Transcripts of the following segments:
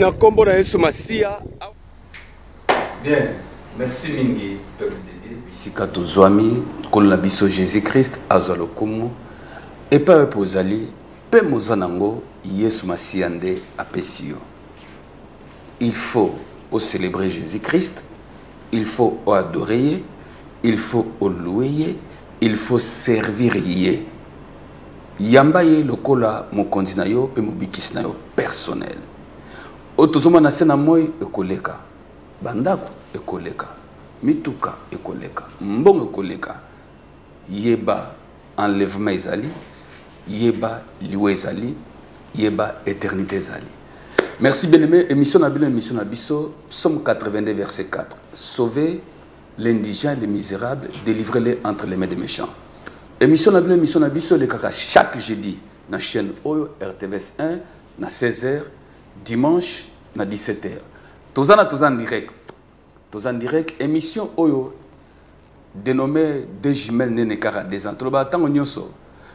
na kombo na Yesu Masia. Bien, merci mingi peuple dédié. Sikato Zwami, Kolabiso Jésus-Christ, Azalokumu, et pas Pozali, Pe Mozanango, Yesu Masia nde apesio. Il faut célébrer Jésus-Christ, il faut adorer, il faut louer, il faut servir. Yambaye lokola mokonzi na yo pe mobikisi na yo personnel. Otozoma na sena moy ekoleka. Bandako ekoleka. Mituka ekoleka. Mbongo ekoleka. Yeba enlèvement ezali. Yeba liwe ezali. Yeba éternité ezali. Merci bien-aimé. Émission na biso, Psaume 82 verset 4. Sauvez l'indigent et les misérables, délivrez-les entre les mains des méchants. Émission na biso le kaka chaque jeudi na chaîne Oyo RTVS 1 na 16h, dimanche na 17h. Tozan direct. Émission Oyo dénommée Deux jumelles nene kara des ans. Toloba tango nyonso.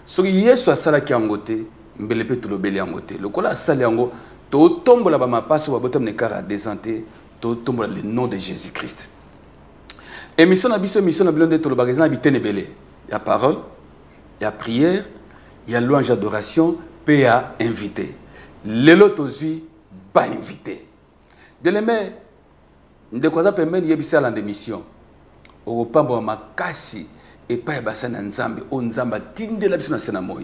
Soki Yesu asala ki angote, mbele pe tolobeli angote. Lokola asala yango to tombola ba mapaso ba botam ne kara des ans to tombola le nom de Jésus-Christ. Émission na bilonde toloba rezana bitene belé. Il y a parole, il y a prière, il y a louange, adoration, puis il y a invité. Lelo tozui pas invité. Bien aimé, de quoi ça permet de y aller en émission. Au pambo makasi et pas basana nzambe, on nzamba tinde la biso na sena moi.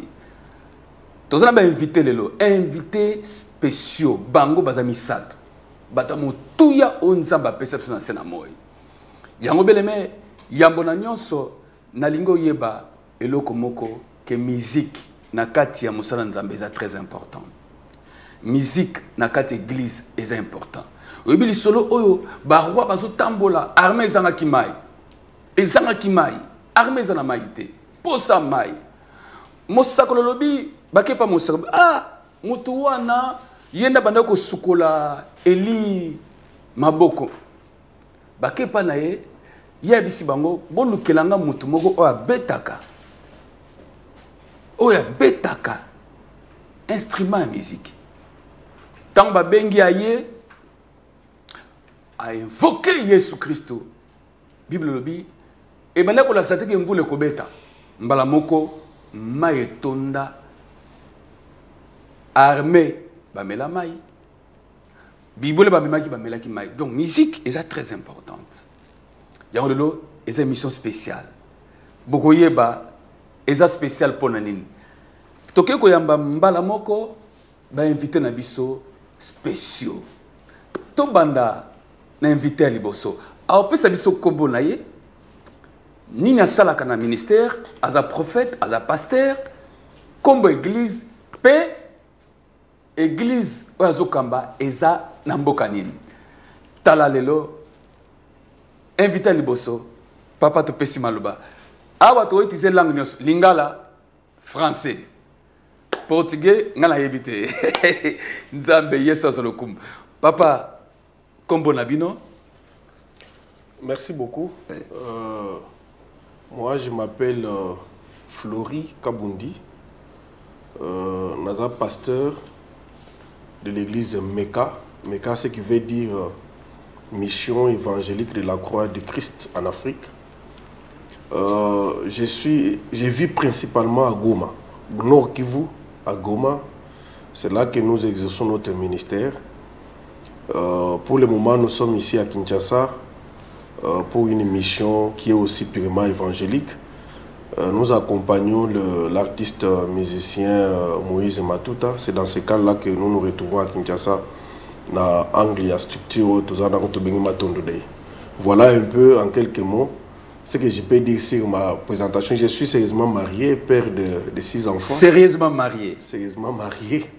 Tozana ba invité lelo, invité spéciaux, bango bazami sato. Batamo tuya on nzamba perception na sena moi. Yango bien aimé, yambona nyonso nalingo yeba eloko moko que musique na kati ya musala nzambe est très important. Musique na kati église est important. Oyebi solo oyo ba roi bazo tambola armée zanga kimai. Ezanga kimai, armée zana maite. Posa mai. Mosakolo lobi bakepa mosakolo. Ah, mutu wana yenda banda ko sukola Eli maboko. Bakepa na ye yebisi bango bolukelanga mutu moko oya betaka instrument de musique tant ba bengi aye a invoqué Yesu Christo Bible lobi e banda ko laksa teke mvule ko beta mbala moko mai tonda armée ba mela mai Bible ba memaki ba melaki mai donc musique est très importante. Il y a une émission spéciale. Bokoyeba, eza spécial pour nanini. Toke ko yamba mbala moko ba invité na biso spéciaux. To banda na invité à liboso. A opesa biso kombo na ye. Nini asalaka na ministère, aza prophète, aza pasteur, kombo église, pe église oyazo kamba eza na mboka nini. Tala lelo invité à Liboso, papa te pesi maluba. Awa to utiliser langue nyos, lingala, français, portugais, ngana yebite. Nzambe yeso solokum. Papa, kombo nabino. Merci beaucoup. Moi, je m'appelle Flori Kabundi. Naza pasteur de l'église Meka. Meka, ce qui veut dire mission évangélique de la croix de Christ en Afrique. Je vis principalement à Goma, au Nord Kivu, à Goma. C'est là que nous exerçons notre ministère. Pour le moment, nous sommes ici à Kinshasa pour une mission qui est aussi purement évangélique. Nous accompagnons l'artiste musicien Moïse Matuta. C'est dans ce cas-là que nous nous retrouvons à Kinshasa. Voilà un peu en quelques mots ce que je peux dire sur ma présentation. Je suis sérieusement marié, père de 6 enfants. Sérieusement marié? Sérieusement marié,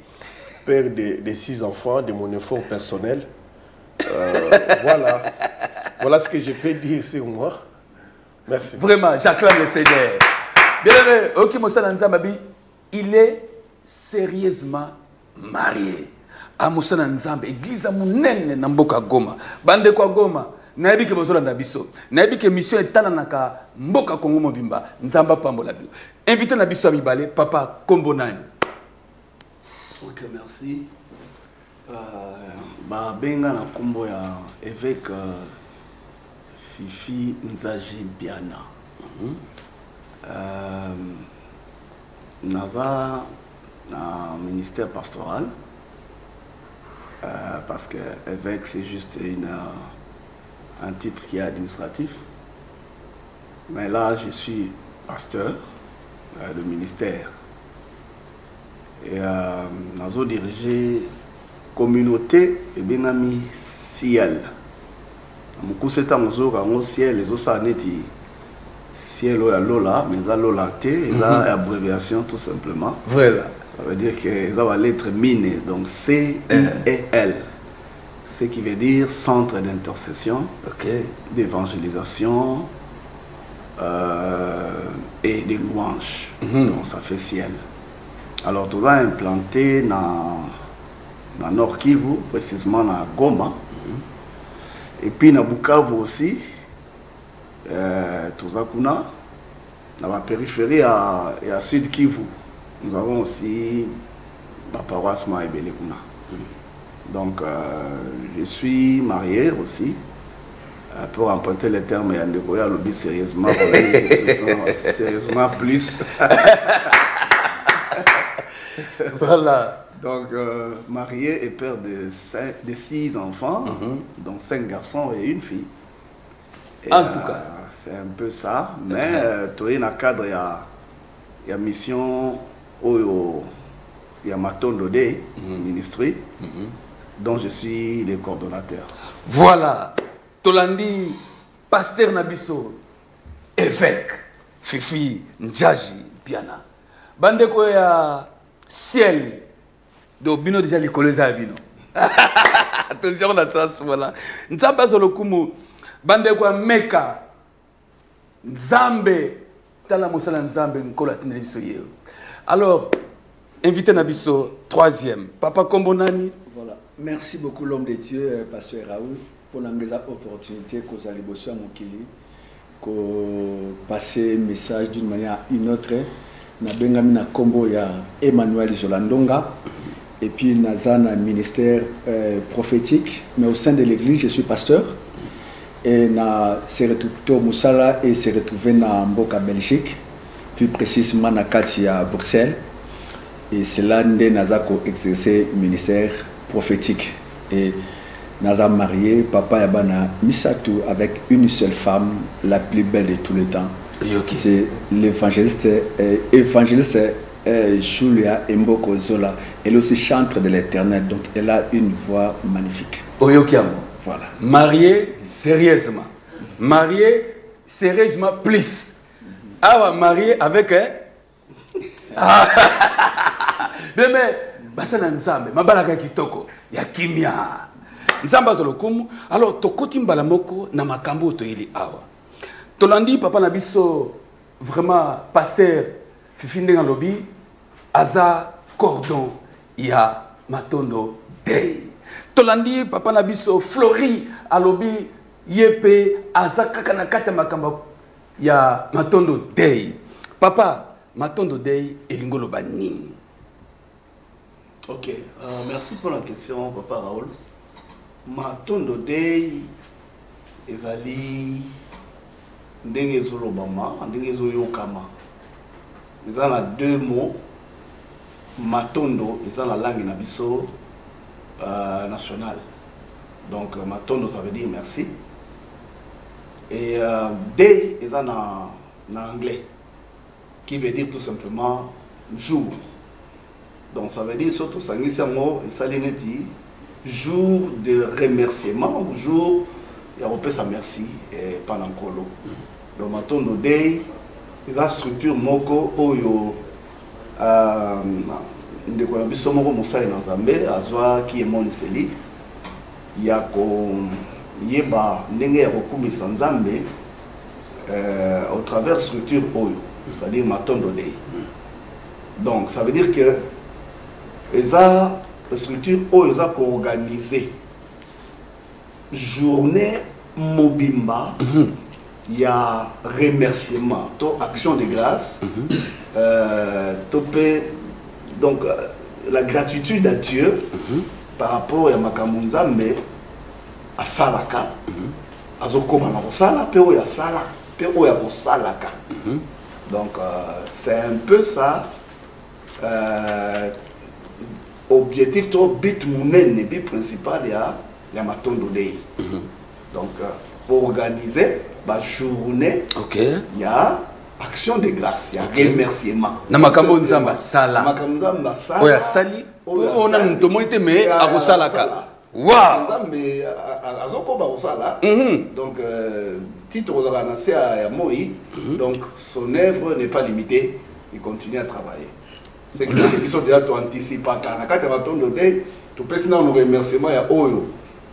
père de 6 enfants, de mon effort personnel. Voilà ce que je peux dire sur moi. Merci. Vraiment, j'acclame le Seigneur. Bien aimé, ok, Moussa Nzambabi, il est sérieusement marié. A Moussa Nzambe, église à Mounene, Namboka Goma, Bande kwa Goma, Nabi ke Mozola Nabiso, Nabi ke mission est Tananaka, Mboka Kongo Mobimba, Nzamba Pambola. Invité Nabiso à Mibale, Papa Kombonani. Ok, merci. Ba benga na kombo ya évêque Fifi Nzaji Biana. Naza na ministère pastoral parce que évêque c'est juste un titre qui est administratif. Mais là je suis pasteur de ministère et nazo diriger communauté et benami ciel. Mukuseta mozoka ngo ciel les osaneti ciel ou lola mais ça lola té et là abréviation tout simplement. Voilà. Ça veut dire que ça va lettre mine donc C-I-E-L. Ce qui veut dire centre d'intercession, d'évangélisation et de louange. Donc ça fait ciel. Alors tout ça implanté dans Nord Kivu, précisément dans Goma. Et puis dans Bukavu aussi, tout ça kuna dans la périphérie à Sud Kivu. Nous avons aussi la paroisse Maïbele kuna. Donc je suis marié aussi. Pour emprunter les termes et Yandekoya lobby sérieusement, sérieusement plus. Voilà. Donc marié et père de 6 enfants, dont 5 garçons et une fille. Et, en tout cas, c'est un peu ça. Mais tu es dans le cadre il y a mission il y a Matondo Day Ministry, dont je suis le coordonnateur. Voilà. Tolandi, pasteur Nabiso, évêque, Fifi Nzaji Biana. Bandeko ya ciel, do bino déjà les collèges à bino. Attention à ça, voilà. Nzamba Zolokumu, bandeko ya Meka, Nzambe, Tala Moussala Nzambe, Nkola Tinelibiso Yeo. Alors, invité Nabiso, 3e, Papa Kombonani. Voilà. Merci beaucoup, l'homme de Dieu, pasteur Raoul, pour l'opportunité que vous allez bosser à Mokili, que passer un message d'une manière à une autre. Na bengami na kombo ya Emmanuel Zolandonga et puis naza na ministère prophétique, mais au sein de l'église je suis pasteur et na Seretuto Moussala et s'est retrouvé na Mboka Belgique, plus précisément na Katia Bruxelles, et c'est là que naza ko exercer ministère prophétique et naza marié papa yabana Misatou avec une seule femme, la plus belle de tous les temps. C'est l'évangéliste Julia Mboko Zola. Elle est aussi chantre de l'éternel, donc elle a une voix magnifique. Oyokiamo. Voilà. Marié sérieusement. Marié sérieusement plus. Ah, marié avec mais basana nzambe mabalaka kitoko ya kimia. Nzamba zolokumu. Alors tokoti mbala moko na makambo toyeli awa. Tolandi papa Nabiso vraiment pasteur Fifi Ndenga lobby aza cordon ya Matondo Day. Tolandi papa Nabiso Flori a lobby yepe aza kaka na kati makamba ya Matondo Day. Papa Matondo Day elingolo banini. Ok, merci pour la question papa Raoul. Matondo Day ezali ndenge zolobama ndenge zoyokama eza na 2 mots. Matondo eza la langue na biso nationale, donc Matondo ça veut dire merci, et day eza na anglais qui veut dire tout simplement jour, donc ça veut dire surtout sangisi yango esali neti jour de remerciement, jour ya kopesa merci pendant kolo. Donc Matondo Day eza structure moko oyo ndeko na biso moko mosali na Nzambe azwa ki emoniseli ya ko yeba ndenge ya kokumisa Nzambe au travers structure oyo, c'est-à-dire Matondo Day. Donc ça veut dire que eza structure oyo eza ko organiser journée mobimba, il y a remerciement, action de grâce, donc la gratitude à Dieu par rapport à makambo nzambe asalaka azokoma na kosala pe oyo asala pe oyo akosalaka. Donc c'est un peu ça objectif to but munene but principal ya Matondo Day. Donc pour organiser la journée il y a action de grâce, il y a remerciement. Na makambo nzamba sala. Makambo nzamba sala. Oya sali. On a ntomonite me akosalaka. Wow. Nzambe azokoba kosala. Donc titre organiser à Moïse. Donc son œuvre n'est pas limitée, il continue à travailler. C'est que les émissions déjà tu anticipes pas car quand tu vas Day, tu peux sinon nous remerciement ya oyo.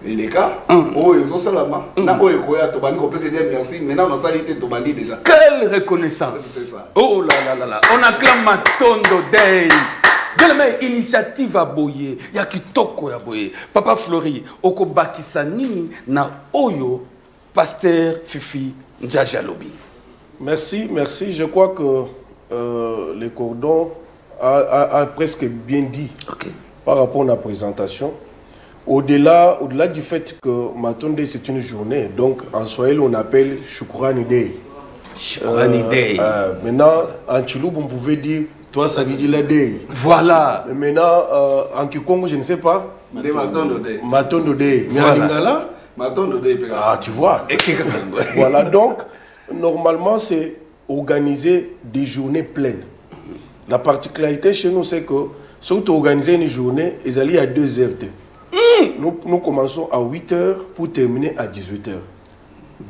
Les cas, ils ont seulement. Merci. Maintenant, on a salité Tobandi déjà. Quelle reconnaissance! Oh là là là là. On acclame Matondo Day. Quelle initiative à Boye. Yaki toko ya Boye. Papa Flori, Oko Bakisani na Oyo, Pasteur Fifi Ndjajalobi. Merci, merci. Je crois que le cordon a presque bien dit par rapport à la présentation. Au-delà du fait que Matondo c'est une journée, donc en Swahili on appelle Shukrani Day. Shukrani Day. Maintenant, en Chilou, on pouvait dire toi ça veut dire la Day. Voilà. Mais maintenant, en Kikongo, je ne sais pas. Matondo Day. Matondo Day. Mais voilà. en Lingala, Matondo Day. Ah, tu vois. Voilà, donc, normalement, c'est organiser des journées pleines. La particularité chez nous, c'est que, surtout organiser une journée, ils allaient à 2 heures. Nous commençons à 8 h pour terminer à 18 h.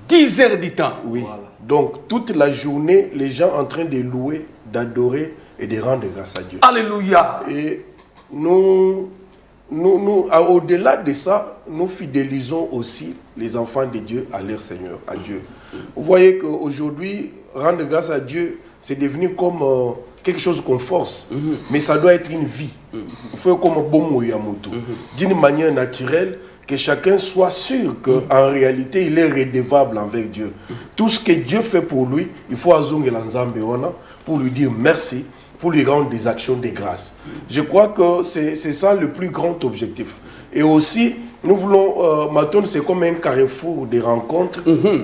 10 heures du temps. Oui. Voilà. Donc, toute la journée, les gens en train de louer, d'adorer et de rendre grâce à Dieu. Alléluia. Et nous au-delà de ça, nous fidélisons aussi les enfants de Dieu à leur Seigneur, à Dieu. Vous voyez qu'aujourd'hui, rendre grâce à Dieu, c'est devenu comme quelque chose qu'on force, mais ça doit être une vie. Il faut comme un bon mot yamoto, d'une manière naturelle, que chacun soit sûr qu'en réalité, il est redevable envers Dieu. Tout ce que Dieu fait pour lui, il faut azonge l'anzambe pour lui dire merci, pour lui rendre des actions de grâce. Je crois que c'est ça le plus grand objectif. Et aussi, nous voulons, Matondo, c'est comme un carrefour des rencontres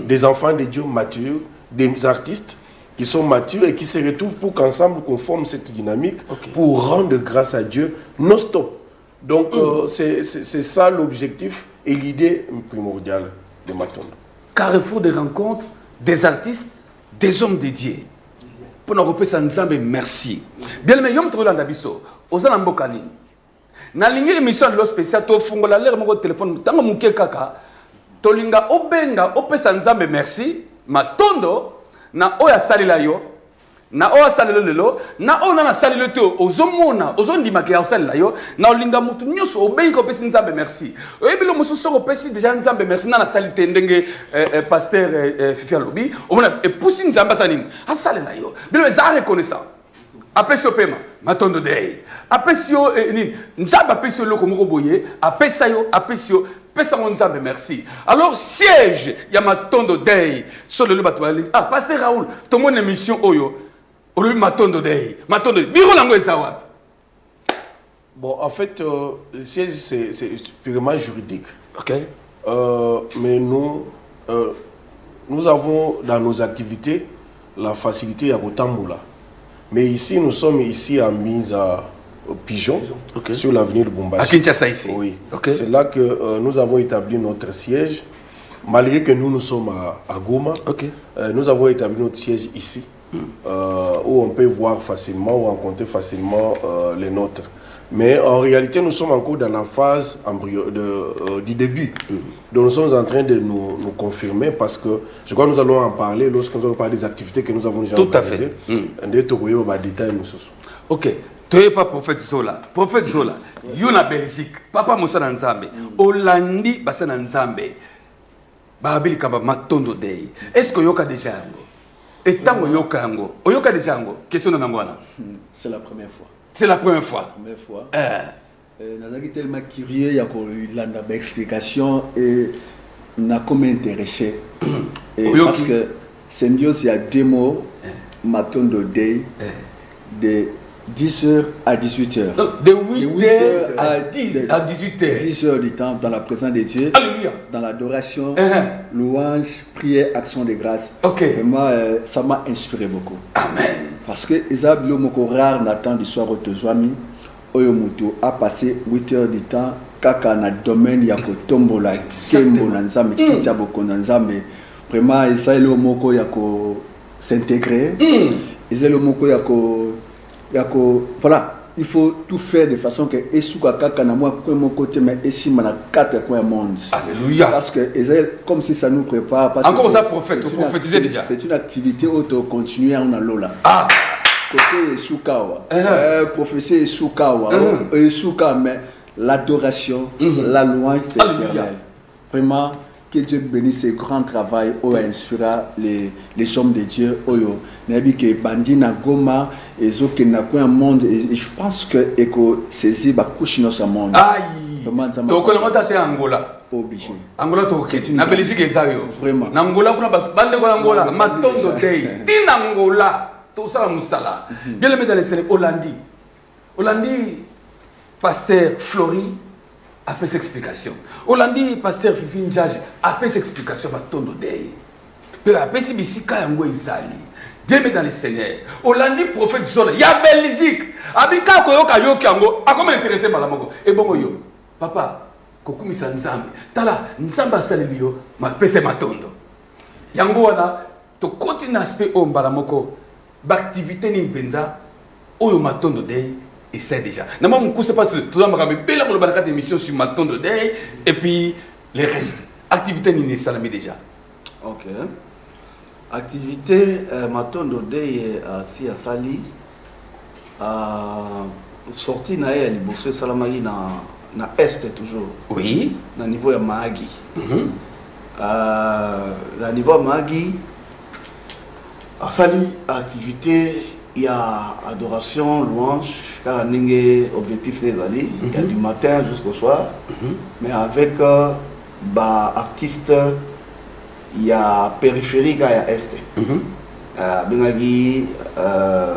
des enfants de Dieu matures, des artistes qui sont matures et qui se retrouvent pour qu'ensemble qu'on forme cette dynamique pour rendre grâce à Dieu non-stop. Donc c'est ça l'objectif et l'idée primordiale de Matondo. Carrefour des rencontres des artistes, des hommes dédiés. Pour nous reposer ensemble, merci. Bien aimé, yom trouvé l'andabiso. Ozana mbokani. Na lingi émission de l'eau spéciale, to fungola l'air mon téléphone. Tango muke kaka. Tolinga obenga opesa nzambe merci. Matondo na oya salila yo. Na oya salila lelo. Na oya na salila to. Ozomona. Ozondima ke ya salila yo. Na olinga mutu nyoso obenga opesa nzambe merci. Oyebilo musu soko opesi déjà nzambe merci. Na salite ndenge pasteur Fifi Alobi. Omona epusi nzamba sanini. Asalila yo. Bilo za reconnaissant. Apesio pema Matondo Day. Apesio nzamba apesio loko moko boye. Apesayo apesio pesa nzambe merci. Alors siège ya Matondo Day sur le bateau. Ah pasteur Raoul, ton mon émission oyo. Olobi Matondo Day. Matondo Day. Biro lango ezawap. Bon, en fait, le siège c'est purement juridique. OK. Mais nous avons dans nos activités la facilité à Botamboula. Mais ici, nous sommes ici à mise à Pigeon, sur l'avenue de Bombassi. À Kinshasa ici. Oui. C'est là que nous avons établi notre siège. Malgré que nous sommes à Goma, nous avons établi notre siège ici, où on peut voir facilement ou rencontrer facilement les nôtres. Mais en réalité, nous sommes encore dans la phase du début. Donc nous sommes en train de nous confirmer parce que je crois que nous allons en parler lorsque nous allons parler des activités que nous avons déjà organisées. Tout à fait. Ok. Tu n'es pas prophète Zola. Prophète Zola, Yuna Belgique, Papa Moussa Nzambe, Olandi Bassana Nzambe, Babili Kaba Matondo Day. Est-ce que Yoka déjà et tango Yoka Yango, Oyoka déjà question de Nangwana. C'est la première fois. C'est la première fois. La première fois. Nous avons tellement curieux, il y a une explication et nous avons comme intéressé. Parce que Symbiose, il y a 2 mots, Matondo Day, de 10h à 18h. De 8h à 18h. 10h du temps dans la présence de Dieu. Alléluia. Dans l'adoration, louange, prière, action de grâce. Ok. Vraiment, ça m'a inspiré beaucoup. Amen. Parce que Isabelle Moko rare n'attend du soir au Tozwami. Oyomuto a passé 8h du temps. Kaka na domaine ya kotombola kembo na nzambe kitia boko na nzambe. Vraiment, Isabelle Moko ya ko s'intégrer. Isabelle Moko ya ko voilà, il faut tout faire de façon que Esuka Kaka na moi mon côté mais ici mana 4 coins monde. Alléluia. Parce que comme si ça nous prépare parce encore ça prophète, vous prophétisez déjà. C'est une activité auto continuer en lola. Ah, côté Esukawa. Prophétie Esukawa, Esuka mais l'adoration, la louange c'est éternel. Vraiment que Dieu bénisse ce grand travail où inspira les hommes de Dieu. Oyo, nabi que bandi na goma ezo ke na ko un monde et je pense que eko saisi ba couche dans ce monde. Aïe. Donc on a monté Angola. Obligé. Angola to ok. Na Belgique ezayo. Vraiment. Na Angola kuna bande ko Angola, matondo day. Tin Angola, tout ça musala. Bien le mettre dans les scènes Hollandi. Pasteur Flori a fait ses explications. Hollandi, pasteur Fifi Ndjage a fait ses explications à Tondo Day. Puis après, si Bissika Yango Izali, Dieu met dans les seigneurs. Hollandi, prophète Zola, il y a Belgique. Abika Koyoka Yoki Yango, a comment intéressé Malamoko. Et bon, yo, papa, Kokumi Sanzambe, Tala, Nzamba Salibio, ma pese Matondo. Yango wana, to continue aspect au Malamoko, l'activité ni Benza, Oyo Matondo Day. Et c'est déjà. Je ne sais pas si tout le monde a des émissions sur Matondo Day et puis les restes. Activité Nini Salami déjà. Ok. Activité Matondo Day si à Sali. Sortie na ya liboso Salamagi na Est toujours. Oui. Na niveau ya Mahagi. Na niveau ya Mahagi. À Sali, activité. Il y a adoration, louange, car il y a objectif des alliés, il y a du matin jusqu'au soir, mais avec artistes, il y a périphérique, il y a est. Il y a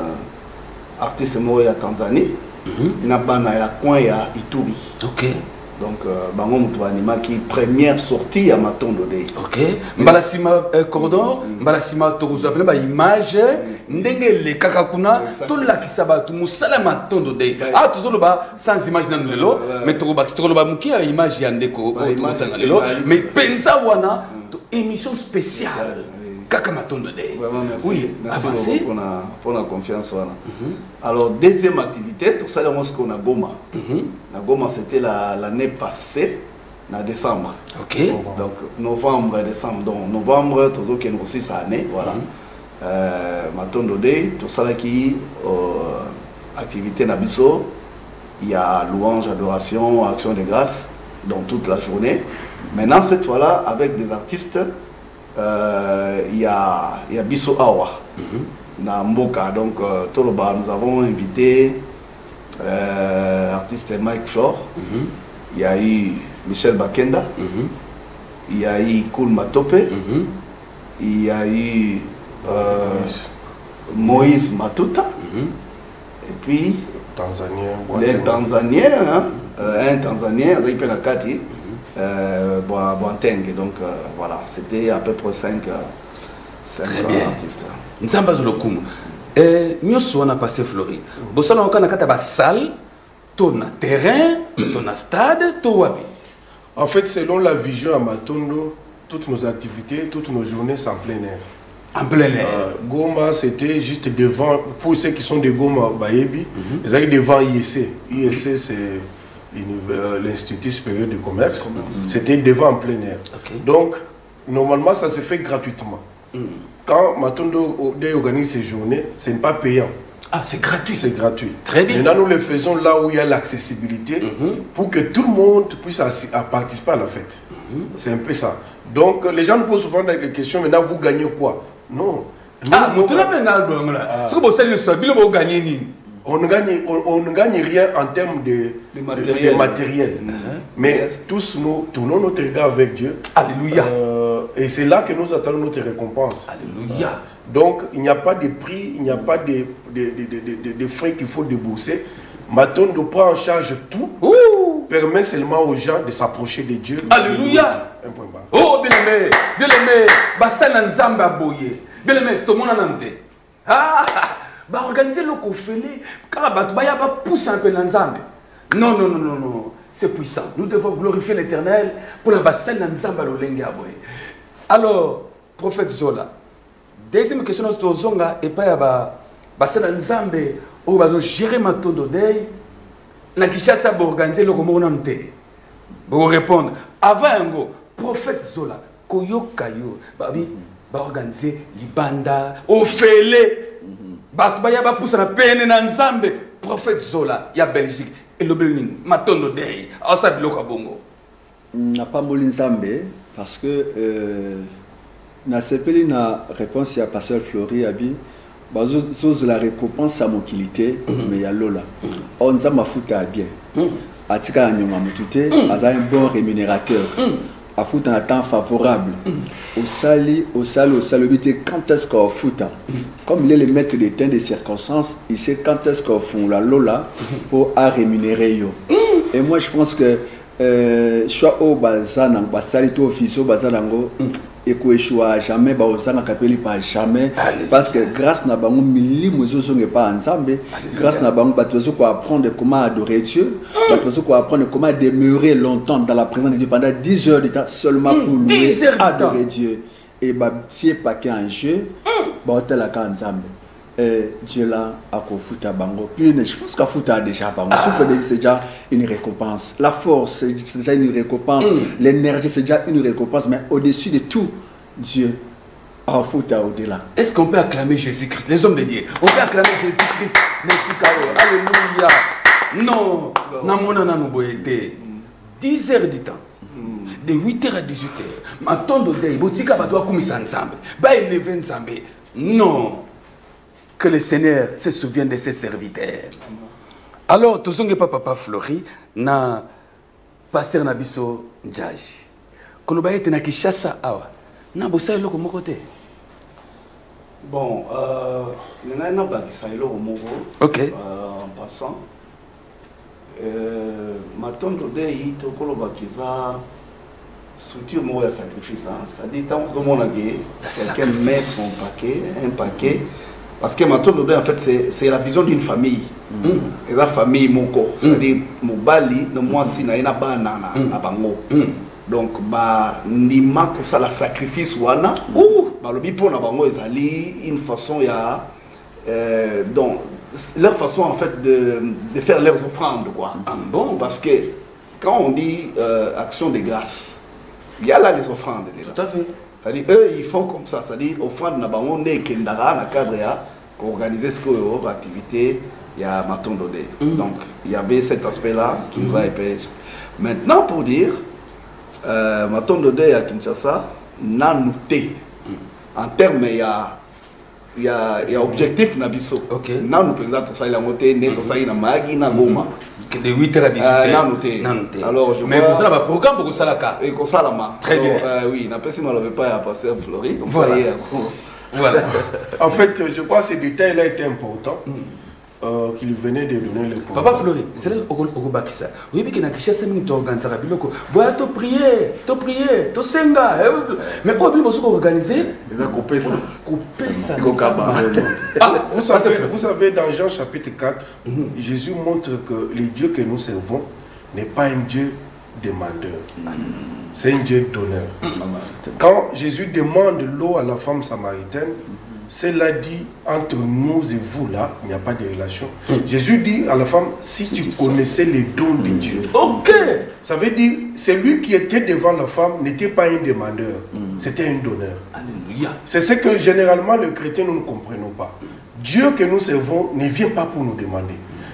artiste il y a Tanzanie, il y a coin, il y a Ituri. Ok. Donc, bango mutu anima qui première sortie à Matondo Day. Ok. Mbalasima cordon, mbalasima toruzo appelé ba image ndenge le kakakuna tout la kisaba tout musala Matondo Day. Ah toujours ba sans image dans lelo, mais to ba muki a image yandeko au lelo, mais pensa wana émission spéciale. Kaka Matondo Day. Vraiment merci. Oui, merci beaucoup pour la confiance. Alors, deuxième activité, tout ça, ce qu'on a Goma. La Goma, c'était l'année passée, en décembre. Ok. Donc, novembre et décembre. Donc, novembre, tout ça qui est aussi cette année. Voilà. Matondo Day, tout ça qui activité Nabiso. Il y a louange, adoration, action de grâce, dans toute la journée. Maintenant, cette fois-là, avec des artistes. Il y a Bisso Awa na Mboka, donc Toloba, nous avons invité l'artiste Mike Flore, il y a eu Michel Bakenda, il y a eu Koul Matope, il y a eu Moïse Matuta, et puis les Tanzaniens, un Tanzanien, avec Penakati. Boanteng, donc voilà, c'était à peu près 5 artistes. Nzamba Zolokum. Nous sommes à Pasteur Flori. Vous savez, on a une salle, ton terrain, ton stade, ton wapi. En fait, selon la vision à Matondo, toutes nos activités, toutes nos journées sont en plein air. En plein air. Goma, c'était juste devant, pour ceux qui sont de Goma, Bayebi, ils allaient devant IEC. IEC, c'est l'Institut supérieur de commerce. C'était devant en plein air. Okay. Donc, normalement, ça se fait gratuitement. Quand Matondo organise ces journées, ce n'est pas payant. Ah, c'est gratuit. C'est gratuit. Très bien. Maintenant, nous le faisons là où il y a l'accessibilité pour que tout le monde puisse participer à la fête. C'est un peu ça. Donc, les gens nous posent souvent des questions, maintenant, vous gagnez quoi? Non. Ah, on ne gagne rien en termes de matériel. Mais tous nous tournons notre regard avec Dieu. Alléluia. Et c'est là que nous attendons notre récompense. Alléluia. Donc, il n'y a pas de prix, il n'y a pas de frais qu'il faut débourser. Matondo prend en charge tout, permet seulement aux gens de s'approcher de Dieu. Alléluia. Un point bas. Oh, bien aimé, Bassan Nzamba Boye, bien aimé, tout le monde en ante. Ah, bah organiser le conféré, car Batubaya va pousser un peu l'Nzambe. Non, non, non, non, non, c'est puissant. Nous devons glorifier l'Éternel pour la Bassan Nzamba Lolenga Boye. Alors, prophète Zola, deuxième question de Zonga, et pas à Bassan Nzambe, où va gérer ma tonne d'odeille, na Kishasa va organiser le remonte. Pour répondre, avant, prophète Zola, Koyokayo, Babi, va organiser Libanda, Ofele, Batubaya va pousser la peine dans Nzambe, prophète Zola, il y a Belgique, et le Belgique, ma tonne d'odeille, à ça, Biloko Bongo. N'a pas molin Nzambe, parce que, na sepeli na réponse à pasteur Flori Abi, la récompense à mon qualité, mais il y a Lola. On m'a foutu à bien. Atika Nyoma Mutute, a un bon rémunérateur. A foutu un temps favorable. Au sali, quand est-ce qu'on fout? Comme il est le maître des temps des circonstances, il sait quand est-ce qu'on fout la Lola pour rémunérer. Et moi je pense que je suis au Bazan, Basali, au office, au Bazanango. Et que je jamais pas jamais parce que grâce à bango milimo zo n'est pas ensemble grâce à bango batozo ko apprendre comment adorer Dieu batozo ko apprendre comment demeurer longtemps dans la présence de Dieu pendant 10 heures de temps seulement pour louer adorer Dieu et bah si pas qu'un jeu bah tel la ensemble Dieu là a kofuta bango puis je pense qu'à futa déjà bango c'est déjà une récompense, la force c'est déjà une récompense, l'énergie c'est déjà une récompense, mais au-dessus de tout Dieu a futa au-delà. Est-ce qu'on peut acclamer Jésus-Christ, les hommes de Dieu? On peut acclamer Jésus-Christ. Merci Caro. Alléluia. Non, namona nanu boyete 10 heures du temps, de 8h à 18h, ma tonde d'odeille botika badoa kumisa nzambe ba élever nzambe. Non. Que le Seigneur se souvienne de ses serviteurs. Alors, tout ce que papa Flori, na pasteur Nabiso Ndjaji. Quand on est na Kishasa awa, na bossa eloko moko te. Bon, na na bakisa eloko moko. OK. En passant, matondo dei to kolo bakiza structure moko ya sacrifice, c'est-à-dire tant que on a quelqu'un met son paquet, un paquet. Parce que maintenant, en fait, c'est la vision d'une famille. Et la famille, c'est-à-dire, Mobali, moi, si na banana, na bango. Donc, nima que ça la sacrifice wana, le bipo na bango ezali une façon ya, donc leur façon en fait de faire leurs offrandes quoi. Bon, parce que quand on dit action de grâce, il y a là les offrandes. Tout à fait. C'est-à-dire, eux, ils font comme ça, c'est-à-dire, offrande na bango ne kendara na cadre ya pour organiser ce que activité il y a Matondo Day. Donc, il y avait cet aspect-là qui nous a épais. Maintenant, pour dire, Matondo Day à Kinshasa, n'a noté. En termes, il y a objectif Nabiso. N'a nous présente ça, il a noté, net ça, il a magi, na goma. De 8h à 18h. N'a noté. Alors, mais pour ça, il y a un programme pour ça. Et pour ça, très bien. Oui, n'a pas si mal pas à passer à Floride. Voilà. Voilà. En fait, je crois que ces détails-là étaient importants. Qu'il venait de donner le programme. Papa Flori, c'est là où on va ça. Oui, mais qu'il y a quelque chose qui organise à Biloko. Bois, tu prier, tu senga. Mais pour bien organiser, ils ont coupé ça. Coupé ça. Vous savez, dans Jean chapitre 4, Jésus montre que le Dieu que nous servons n'est pas un Dieu demandeur. C'est un Dieu donneur. Quand Jésus demande l'eau à la femme samaritaine, cela dit entre nous et vous là, il n'y a pas de relation. Jésus dit à la femme, si tu connaissais les dons de Dieu. Ok. Ça veut dire, celui qui était devant la femme n'était pas un demandeur, c'était un donneur. Alléluia. C'est ce que généralement les chrétiens nous ne comprenons pas. Dieu que nous servons ne vient pas pour nous demander.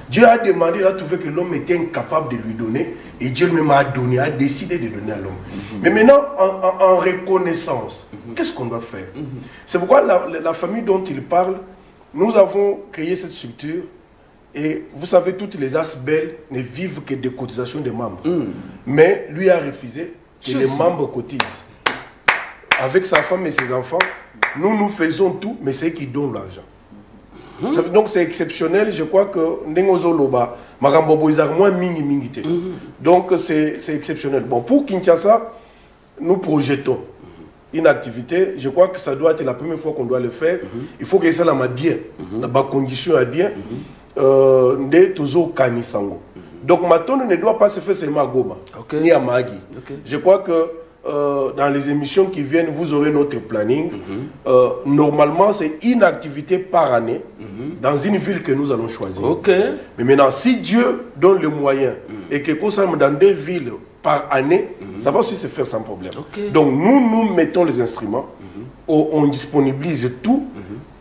Dieu a demandé, il a trouvé que l'homme était incapable de lui donner, et Dieu lui-même a donné, a décidé de donner à l'homme. Mais maintenant, en reconnaissance, qu'est-ce qu'on doit faire? C'est pourquoi la famille dont il parle, nous avons créé cette structure, et vous savez, toutes les ASBEL ne vivent que des cotisations des membres. Mais lui a refusé que les membres cotisent. avec sa femme et ses enfants. Nous faisons tout, mais c'est eux qui donnent l'argent. Donc c'est exceptionnel, je crois que Ndengozo Loba, Magambo Izar moins mingi. Donc c'est exceptionnel. Bon, pour Kinshasa, nous projetons une activité, je crois que ça doit être la première fois qu'on doit le faire. Il faut que ça la bien, la condition est bien. Nde Tozo Kanisango. Donc Matondo ne doit pas se faire seulement à Goma, ni à Magui. Je crois que dans les émissions qui viennent, vous aurez notre planning. Normalement, c'est une activité par année dans une ville que nous allons choisir. Mais maintenant, si Dieu donne le moyen et que nous sommes dans 2 villes par année, ça va aussi se faire sans problème. Donc nous mettons les instruments, on disponibilise tout,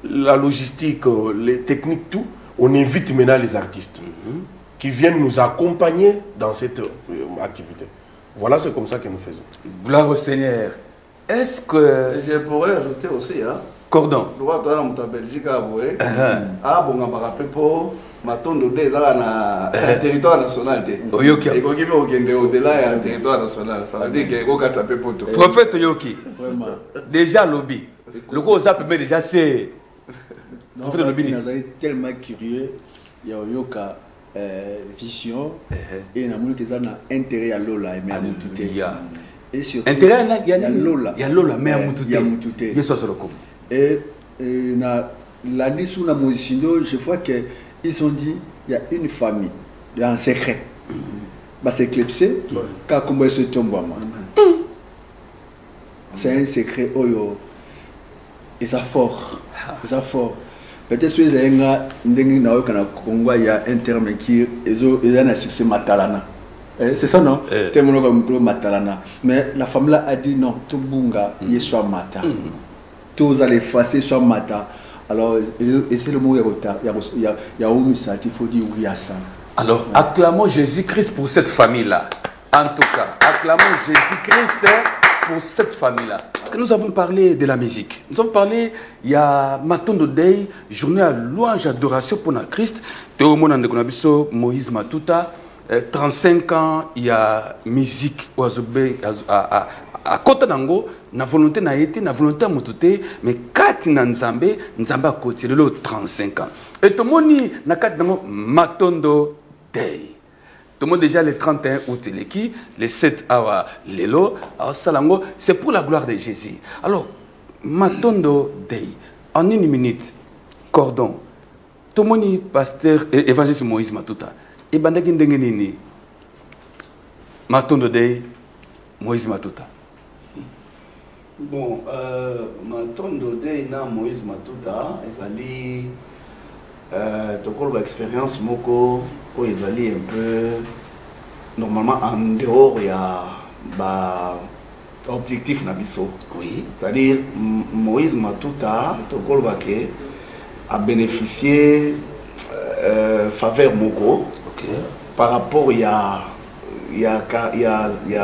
la logistique, les techniques, tout. On invite maintenant les artistes qui viennent nous accompagner dans cette activité. Voilà, c'est comme ça que nous faisons. Gloire au Seigneur. Est-ce que... Je pourrais ajouter aussi, Cordon. Le roi de la Belgique a avoué. Ah, bon, on va rappeler pour Matondo des ans territoire national. Oyoki. Et quand il y a au-delà du territoire national, ça veut dire qu'il y a un peu pour tout. Prophète Oyoki. Déjà lobby. Le gros ça peut déjà c'est... Non, il est tellement curieux. Il y a Oyoka. Vision et na moni keza na intérêt à Lola mais à Mutute et surtout intérêt il y a Lola mais à Mutute et na l'année sous la Mosino je vois que ils ont dit il y a une famille il y a un secret bah c'est éclipsé quand comment se tombe c'est un secret oyo et ça fort peut-être que il y a un terme qui est succès Matalana. C'est ça, non? Matalana. Mais la femme là a dit non, tout bunga, il est soit Mata. Tous allez effacer soit Mata. Alors, et c'est le mot il y a un il faut dire oui à ça. Alors, acclamons Jésus-Christ pour cette famille-là. En tout cas, acclamons Jésus-Christ pour cette famille-là. Parce que nous avons parlé de la musique. Nous avons parlé, il y a Matondo Day, journée à louange, adoration pour notre Christ. Théomona Ndekonabiso, Moïse Matuta, 35 ans, il y a musique à Kota Nango, na volonté na été, na volonté à Mutute, mais Kati na Nzambe, Nzambe a côté de 35 ans. Et tout le monde na Kati Nango, Matondo Day. Tout le monde déjà le 31 août, le 7 awa lelo, Salango, c'est pour la gloire de Jésus. Alors, Matondo Day, en 1 minute, cordon, tout le monde pasteur évangéliste Moïse Matuta, et bandaki ndengenini, Matondo Day, Moïse Matuta. Bon, Matondo Day na Moïse Matuta, ezali tokolo ba expérience moko ko ezali un peu normalement en dehors il y a ba objectif na biso. Oui, c'est-à-dire Moïse Matuta tokolo ba ke a bénéficié faveur moko par rapport il y a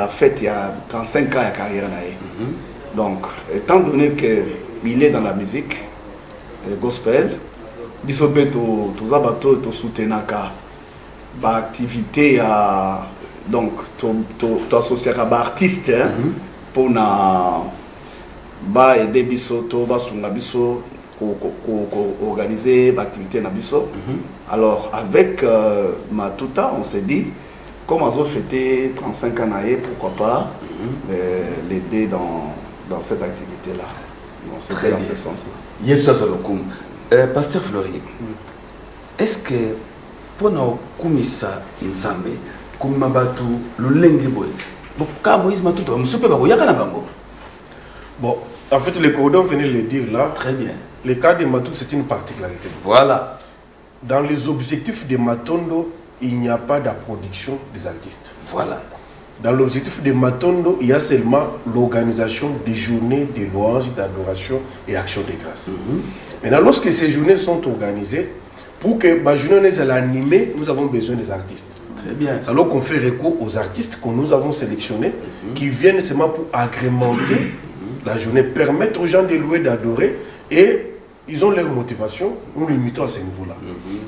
fait il y a 35 ans de carrière là. Donc étant donné que il est dans la musique gospel, biso pe to za bato to soutenaka ba activité à donc to associer à ba artiste pour na ba aider biso to ba sunga biso ko organiser ba activité na biso. Alors avec Matuta on s'est dit comme on a fêté 35 ans pourquoi pas l'aider dans cette activité là. Donc c'est dans ce sens là. Yesu azolokum. Pasteur Flori, est-ce que pour nous kumisa nzambe kumabatu lulenge boy boka Moïse Matuta musupe bako yakana bango? Bon, en fait le cordon venait le dire là. Très bien. Le cas de Matuta c'est une particularité. Voilà. Dans les objectifs de Matondo, il n'y a pas de production des artistes. Voilà. Dans l'objectif de Matondo, il y a seulement l'organisation des journées de louange, d'adoration et action de grâce. Maintenant, lorsque ces journées sont organisées, pour que la journée soit animée, nous avons besoin des artistes. Très bien. C'est alors qu'on fait recours aux artistes que nous avons sélectionnés, qui viennent seulement pour agrémenter la journée, permettre aux gens de louer, d'adorer, et ils ont leur motivation, nous limitons à ce niveau-là.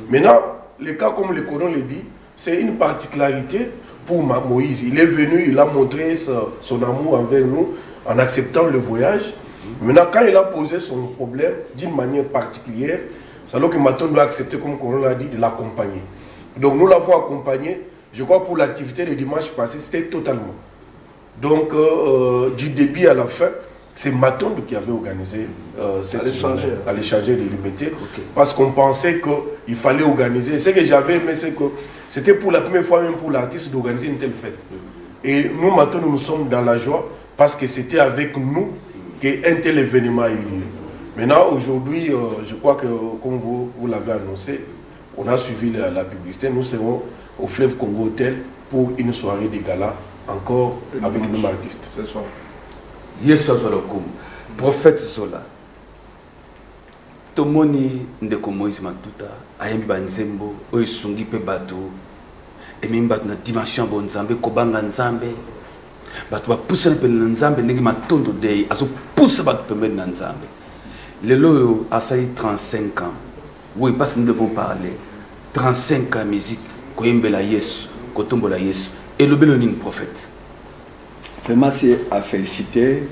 Maintenant, le cas comme le cordon le dit, c'est une particularité pour Moïse. Il est venu, il a montré son amour envers nous en acceptant le voyage. Maintenant, quand il a posé son problème d'une manière particulière, c'est alors que Maton doit accepter, comme on l'a dit, de l'accompagner. Donc nous l'avons accompagné, je crois pour l'activité de dimanche passé, c'était totalement. Donc du début à la fin, c'est Maton qui avait organisé cette journée à l'échanger de l'imité, parce qu'on pensait qu'il fallait organiser. Ce que j'avais aimé, c'est que c'était pour la première fois même pour l'artiste d'organiser une telle fête. Et nous, Maton, nous sommes dans la joie, parce que c'était avec nous qu'un tel événement a eu lieu. Maintenant, aujourd'hui, je crois que, comme vous l'avez annoncé, on a suivi la publicité. Nous serons au Fleuve Congo Hotel pour une soirée de gala, encore avec le même artiste. Ce soir. Yesu Zolokum, prophète Zola. Tomoni ndeko Moïse Matuta, ayembi banzembo, oyisungi pe bato, emimba na dimension bonzambe, kobanga nzambe. Bato ba pousse pe nzambe ndenge matondo dei, azo pousse bato pembe na nzambe. Lelo a sali 35 ans. Oui, parce que nous devons parler. 35 ans musique, koyembela Yesu, kotombola Yesu, et le belonine prophète. Vraiment, c'est à féliciter.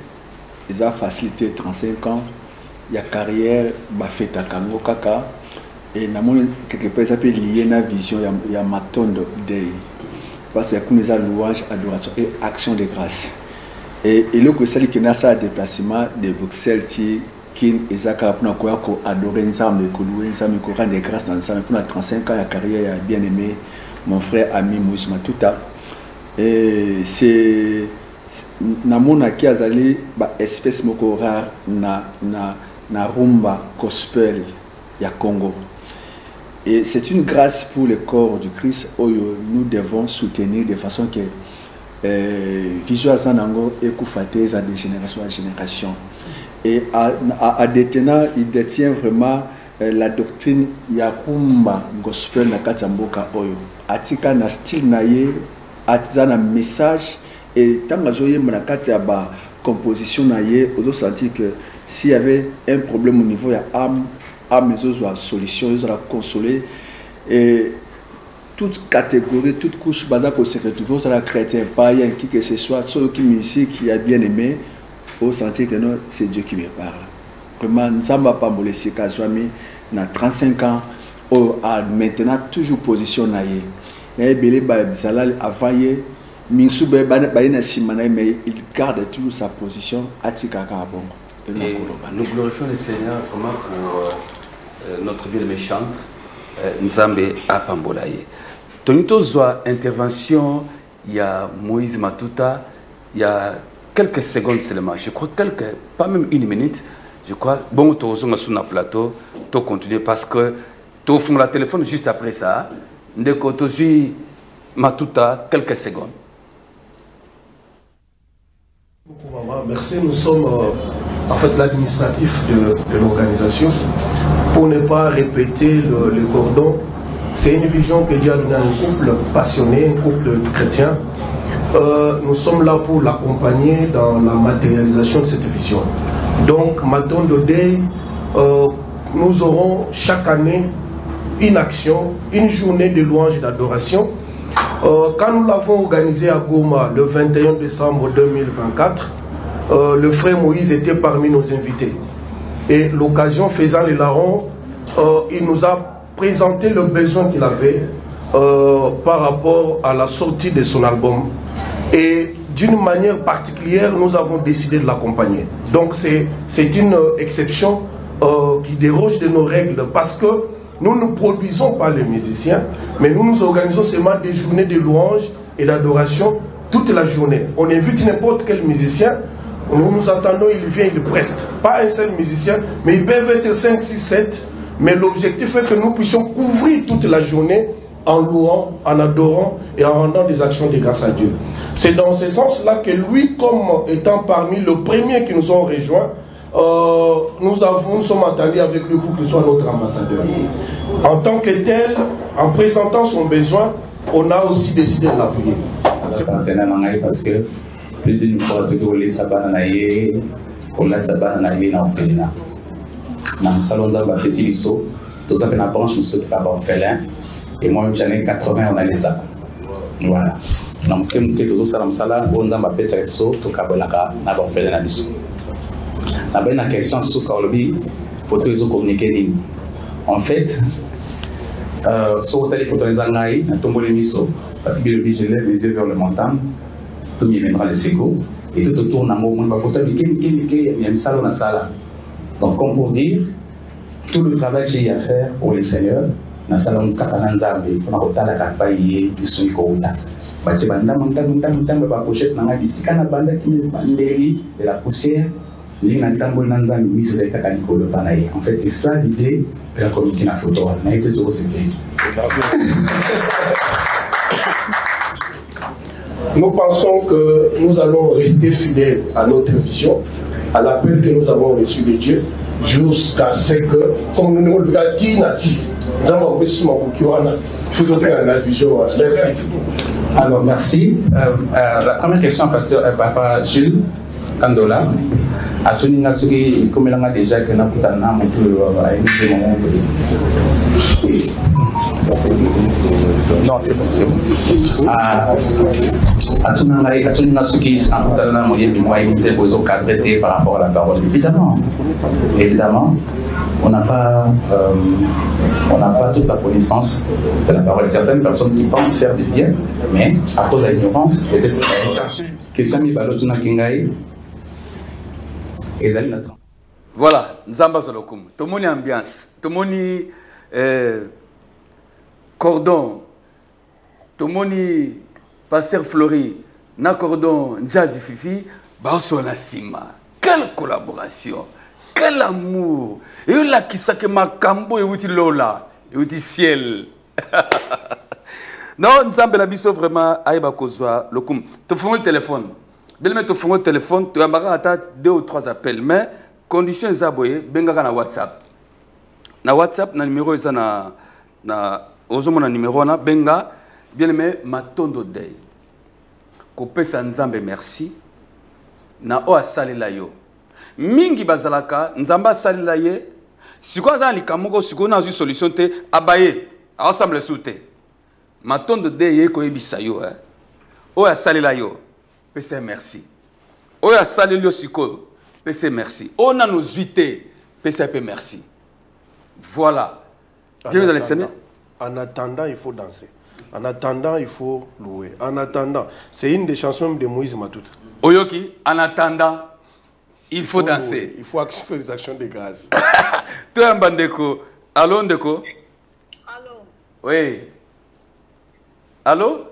Ils ont facilité 35 ans. Il y a carrière, bah fait à Kango Kaka. Et quelque part, ça peut lier la vision. Il y a Matondo Day. Parce que nous avons louange, adoration et action de grâce. Et le que c'est qui a ça déplacement de Bruxelles qui est pour adorer ensemble, pour louer ensemble, pour rendre grâce ensemble. Pour 35 ans, la carrière a bien aimé mon frère ami Moïse Matuta. Et c'est namona qui a zali ba espèce moko rare na rumba gospel ya Congo. Et c'est une grâce pour le corps du Christ où nous devons soutenir de façon que visual zanango et koufaté de génération en génération. Et à détenant, il détient vraiment la doctrine ya rumba gospel na katamboka oyo. Atika na style naye, atika na message. Et tant que j'ai eu la composition, on a senti que s'il y avait un problème au niveau de l'âme, ils ont une solution, ils ont la consoler. Et toute catégorie, toute couche, basée sur se retrouver, sur la chrétien, païen, qui que ce soit, ceux qui musique, qui a bien aimé, on sentit que c'est Dieu qui me parle. Vraiment, nous n'avons pas me laisser Kazwami, on a 35 ans, on a maintenant toujours position. Mais avant, mais il garde toujours sa position à Tikaka. Nous glorifions le Seigneur vraiment pour notre ville méchante, Nzambe Apambolaye. Tonito Zoa, intervention, il y a Moïse Matuta, il y a quelques secondes seulement, je crois pas même une minute, je crois. Bon, tu es sur le plateau, tu continues parce que tu as fait le téléphone juste après ça. Dès que tu es Matuta, quelques secondes. Merci, nous sommes en fait l'administratif de l'organisation. Pour ne pas répéter le cordon, c'est une vision que Dieu a donnée à un couple passionné, un couple chrétien. Nous sommes là pour l'accompagner dans la matérialisation de cette vision. Donc, Matondo Day, nous aurons chaque année une action, une journée de louange et d'adoration. Quand nous l'avons organisé à Goma le 21 décembre 2024, le frère Moïse était parmi nos invités. Et l'occasion faisant les larrons, il nous a présenté le besoin qu'il avait par rapport à la sortie de son album. Et d'une manière particulière, nous avons décidé de l'accompagner. Donc c'est une exception qui déroge de nos règles parce que nous ne produisons pas les musiciens, mais nous nous organisons seulement des journées de louange et d'adoration toute la journée. On invite n'importe quel musicien, nous nous attendons, il vient, il preste. Pas un seul musicien, mais ils peuvent être 5, 6, 7. Mais l'objectif est que nous puissions couvrir toute la journée en louant, en adorant et en rendant des actions de grâce à Dieu. C'est dans ce sens-là que lui, comme étant parmi le premier qui nous ont rejoints, nous sommes entendus avec lui pour qu'il soit notre ambassadeur. En tant que tel, en présentant son besoin, on a aussi décidé de l'appuyer. Parce que plus d'une fois, tu dois laisser Sabanaye, on a Sabanaye dans le Pénal. Dans le salon de la Pétiliso, tout ça, on a branché sur le orphelin. Et moi, j'en ai 80, on a les ça. Voilà. na moke moke tozosala mosala oyo nzambe apesa biso tokabolaka na bafele na biso. Na bali na question suka olobi photo ezokommunike nini. En fait, so otali photo eza ngai na tomboli miso parce que je lève les yeux vers le montagne, tout me viendra le secours et tout autour na mo mon photo bike ya misalo na sala. Donc comme pour dire tout le travail que j'ai à faire pour le Seigneur na salon kaka na nzambe pour na kotala ka pa ye biso ko uta. Ba tse banda montagne ba pochette na ngai bisika na banda ki mbeli de la poussière. En fait, c'est ça l'idée de la communiquer la photo. Nous pensons que nous allons rester fidèles à notre vision, à l'appel que nous avons reçu de Dieu, jusqu'à ce que, comme nous l'avons dit, nous avons reçu la vision. Merci. Alors, merci. La première question, pasteur Papa Jules Kandola. Atuninga suki komelanga déjà que na kutana mutu wa aingi moment. Non, c'est bon. Atuninga suki akutana moyebi moi inze bozo cadrer par rapport à la parole. Évidemment, on n'a pas toute la connaissance de la parole. Certaines personnes qui pensent faire du bien, mais à cause de l'ignorance, peut-être que ça mi balotuna kingai. Voilà, Nzamba Zolokum. Tout le monde ambiance, tout le monde cordon, tout le monde pasteur Flori, na cordon Jazzy Fifi, Baoso la Sima. Quelle collaboration, quel amour. Et là qui sait ma cambo et outil Lola, et outil ciel. Non, Nzamba la biso vraiment aïba kozwa lokum. Tu fais le téléphone. Bien mettre au téléphone, tu as 2 ou 3 appels, mais condition est aboyée, benga na WhatsApp. Na WhatsApp, na numéro est na ozomo na numéro na benga bien aimé matondo day. Kopé Nzambe merci. Na o asalela yo. Mingi bazalaka Nzamba asalela ye. Siko za likamoko siko na solution te abaye. Ensemble soute. Matondo day ye ko ebisa yo hein. O asalela yo. PC merci. Oya salilio siko. PC merci. On a nos 8 PCP merci. Voilà. En attendant, il faut danser. En attendant, il faut louer. En attendant, c'est une des chansons de Moïse Matouta. Oyoki, en attendant, il faut danser. Louer. Il faut faire des actions de grâce. Toi, Mbandeko. Allô, Ndeko? Allô? Oui. Allô?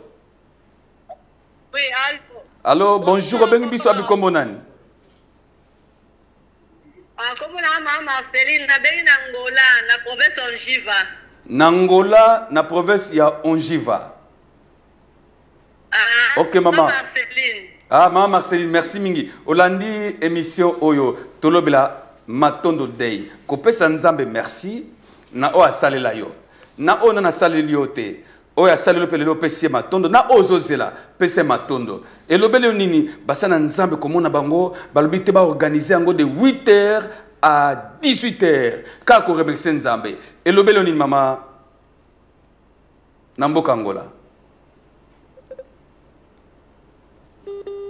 Oui, allô. Allô, bonjour, bengi biso abi kombonani. Comment on Marceline, na bengi Angola, na province Ongiva. Nangola, na province ya Ongiva. Ok, maman. Marceline. Ah, maman Marceline, merci mingi. Olandi émission Oyo, Tolobela, Matondo Day. Kopesa Nzambe, merci. Na o asalela yo. Na o na saleli yo te. Oya salelo pelelo pesi matondo na ozozela pesi matondo elobele nini basana Nzambe komona bango balobite ba organiser ngo de 8h à 18h ka ko remercier Nzambe elobele nini mama na mboka Angola.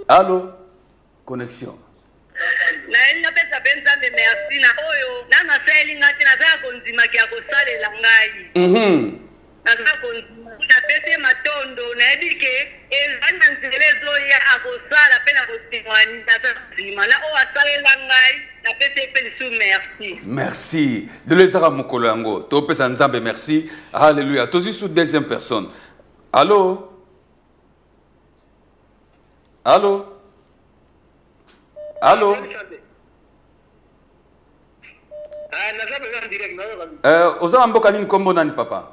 Allô, connexion na ina pesa Nzambe merci na oyo na maseli ngati na za konzima kia ko salela ngai na pete matondo na ebike ezana nzelezo ya akosala pe na kotimwani na na o asalela ngai na pete pe sou merci. Merci. De lezara mokolo yango. To pesa Nzambe merci. Alléluia. Tozi sous deuxième personne. Allô? Allô? Allô? Oza mboka nini kombo nani papa?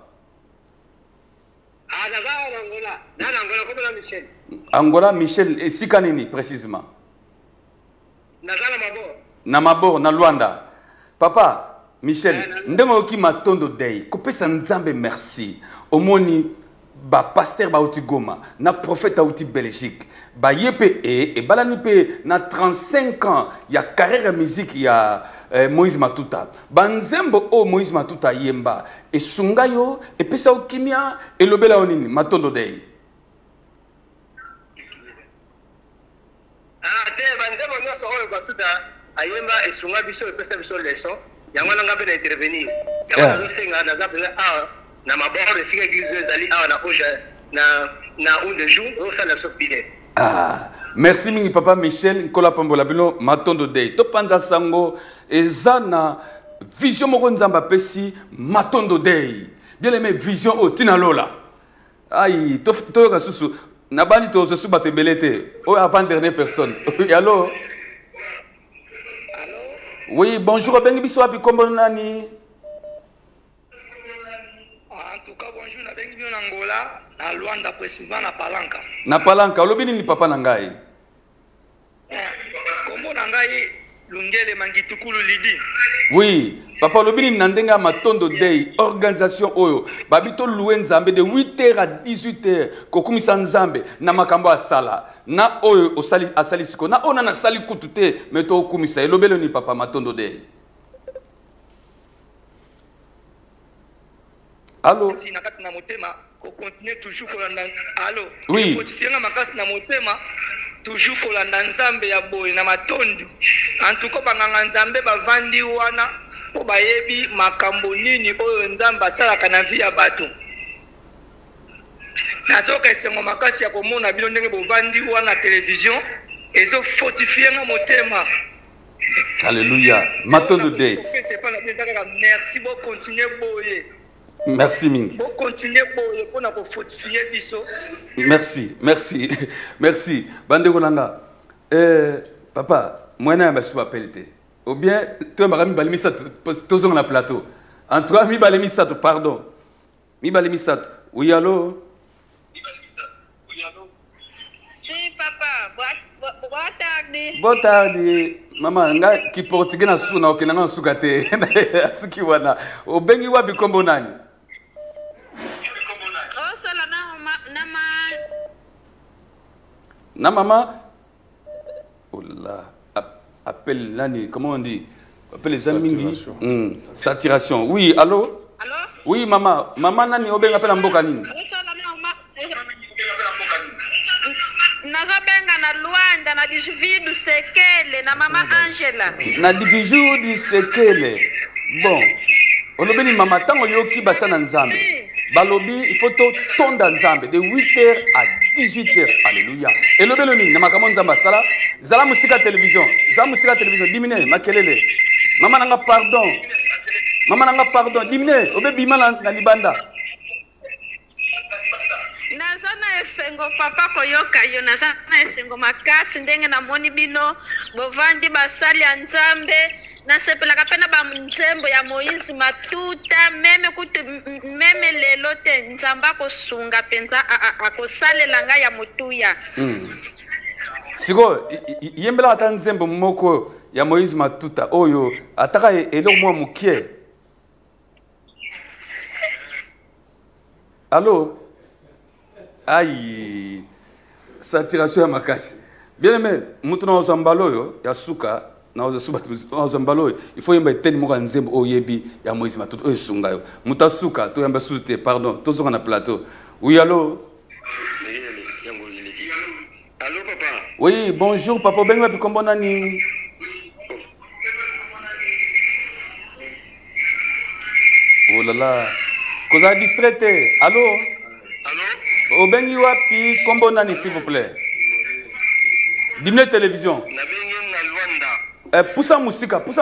Angola, Michel, et si kanini précisément? Na Mabor, na Luanda. Papa, Michel, ndemo ki matondo day. Kopesa Nzambe merci. Omoni ba pasteur ba uti Goma, na prophète a uti Belgique. Ba yepe et balani pe na 35 ans, il y a carrière musique, il y a Moïse Matouta. Banzembo o Moïse Matouta yemba et sungayo et pesa okimia et lobela onini matondo day. ayemba esunga biso epesa biso leçon yango nanga pe na intervenir yango nazosenga naza mpenza awa na mabord esika église ezali awa na oja na un de jour osala biso priere. Merci mingi papa Michel Nkola Pambola bino matondo day topanda sango eza na vision moko nzamba pesi matondo day bien aimé vision o tina lola aïe toyoka susu na bandi to se suba te belete o avant dernière personne. Allô? Oui, bonjour bengi biso api kombo nani? En tout cas bonjour na bengi na Angola na Luanda précisément na Palanca. Na Palanca olobi ni papa na ngai? Kombo na ngai Lungele Mangitukulu Lidi. Oui, papa olobi ni nandenga matondo day organisation oyo babito loué nzambe de 8h à 18h kokumisa nzambe na makambo asala na oyo asali siko na ona na sali kutute meto okumisa elobelo ni papa matondo day. Allô? Si nakati na motema ko continuer toujours kolanda. Allô? Oui. Faut tirer makasi na motema toujours kolanda nzambe ya boye na matondo. En tout cas banganga nzambe bavandi wana po bayebi makambo nini oyo nzambe asalaka na vie ya bato. Nazoka esengo makasi ya komona bino ndenge bovandi wana télévision ezo fortifier nga motema. Alléluia. Matondo day. Merci beaucoup, continuez boye. Merci mingi. Bon continuer pour na fortifier biso. Merci, merci. Merci. Bande konanga. Papa, moi na ba suba pelite. Ou bien toi marami balimi ça tozong na plateau. En toi mi balimi ça pardon. Mi balimi ça. Oui allô? Si papa, boa tarde. Boa tarde. Mama nga ki portugais na suna okenanga sukate. Asuki wana. Obengi wapi kombo nani? Na maman. Oh là. Appelle Nani, comment on dit? Appelle les amis. Saturation. Oui, allô? Allô? Oui, maman. Maman Nani, obenga appelle Mboka nini? Nazabenga na Luanda na Bijou du Sekele na mama Angela. Na Bijou du Sekele. Bon. Olobeni mama tango yoki basana nzambe. Balobi, il faut tonda nzambe de 8h à 18h. Alléluia. Et le beloni, namakamo nzamba sala, zala musika télévision. Zala musika télévision, dimine, makelele. Maman nanga pardon. Maman nanga pardon, dimine, obe bima na libanda. Nazana esengo papa koyoka yo nazana esengo makasi ndenge na moni bino bovandi basali ya nzambe na sepelaka pena ba nzembo ya Moïse matuta meme lelo te nzamba kosunga penza akosalela nga ya mutuya. Siko yembela ata nzembo moko ya Moïse matuta oyo ataka eloko mwa mukie. Allô? Aïe, saturation ya makasi. Bien aimé, mutuna ozambalo yo ya suka na ozambalo il faut yemba teni moko nzembo oyebi ya Moïse matuta oyo sunga yo. Muta suka to yamba sute pardon, to zonga na plateau. Oui allô? Allô papa? Oui, bonjour papa, benga pi kombo nani? Oh là là. Koza distraité. Allô? Allô? Obengi wapi kombo nani s'il vous plaît? Dimne télévision. Na bengi na Luanda. Poussa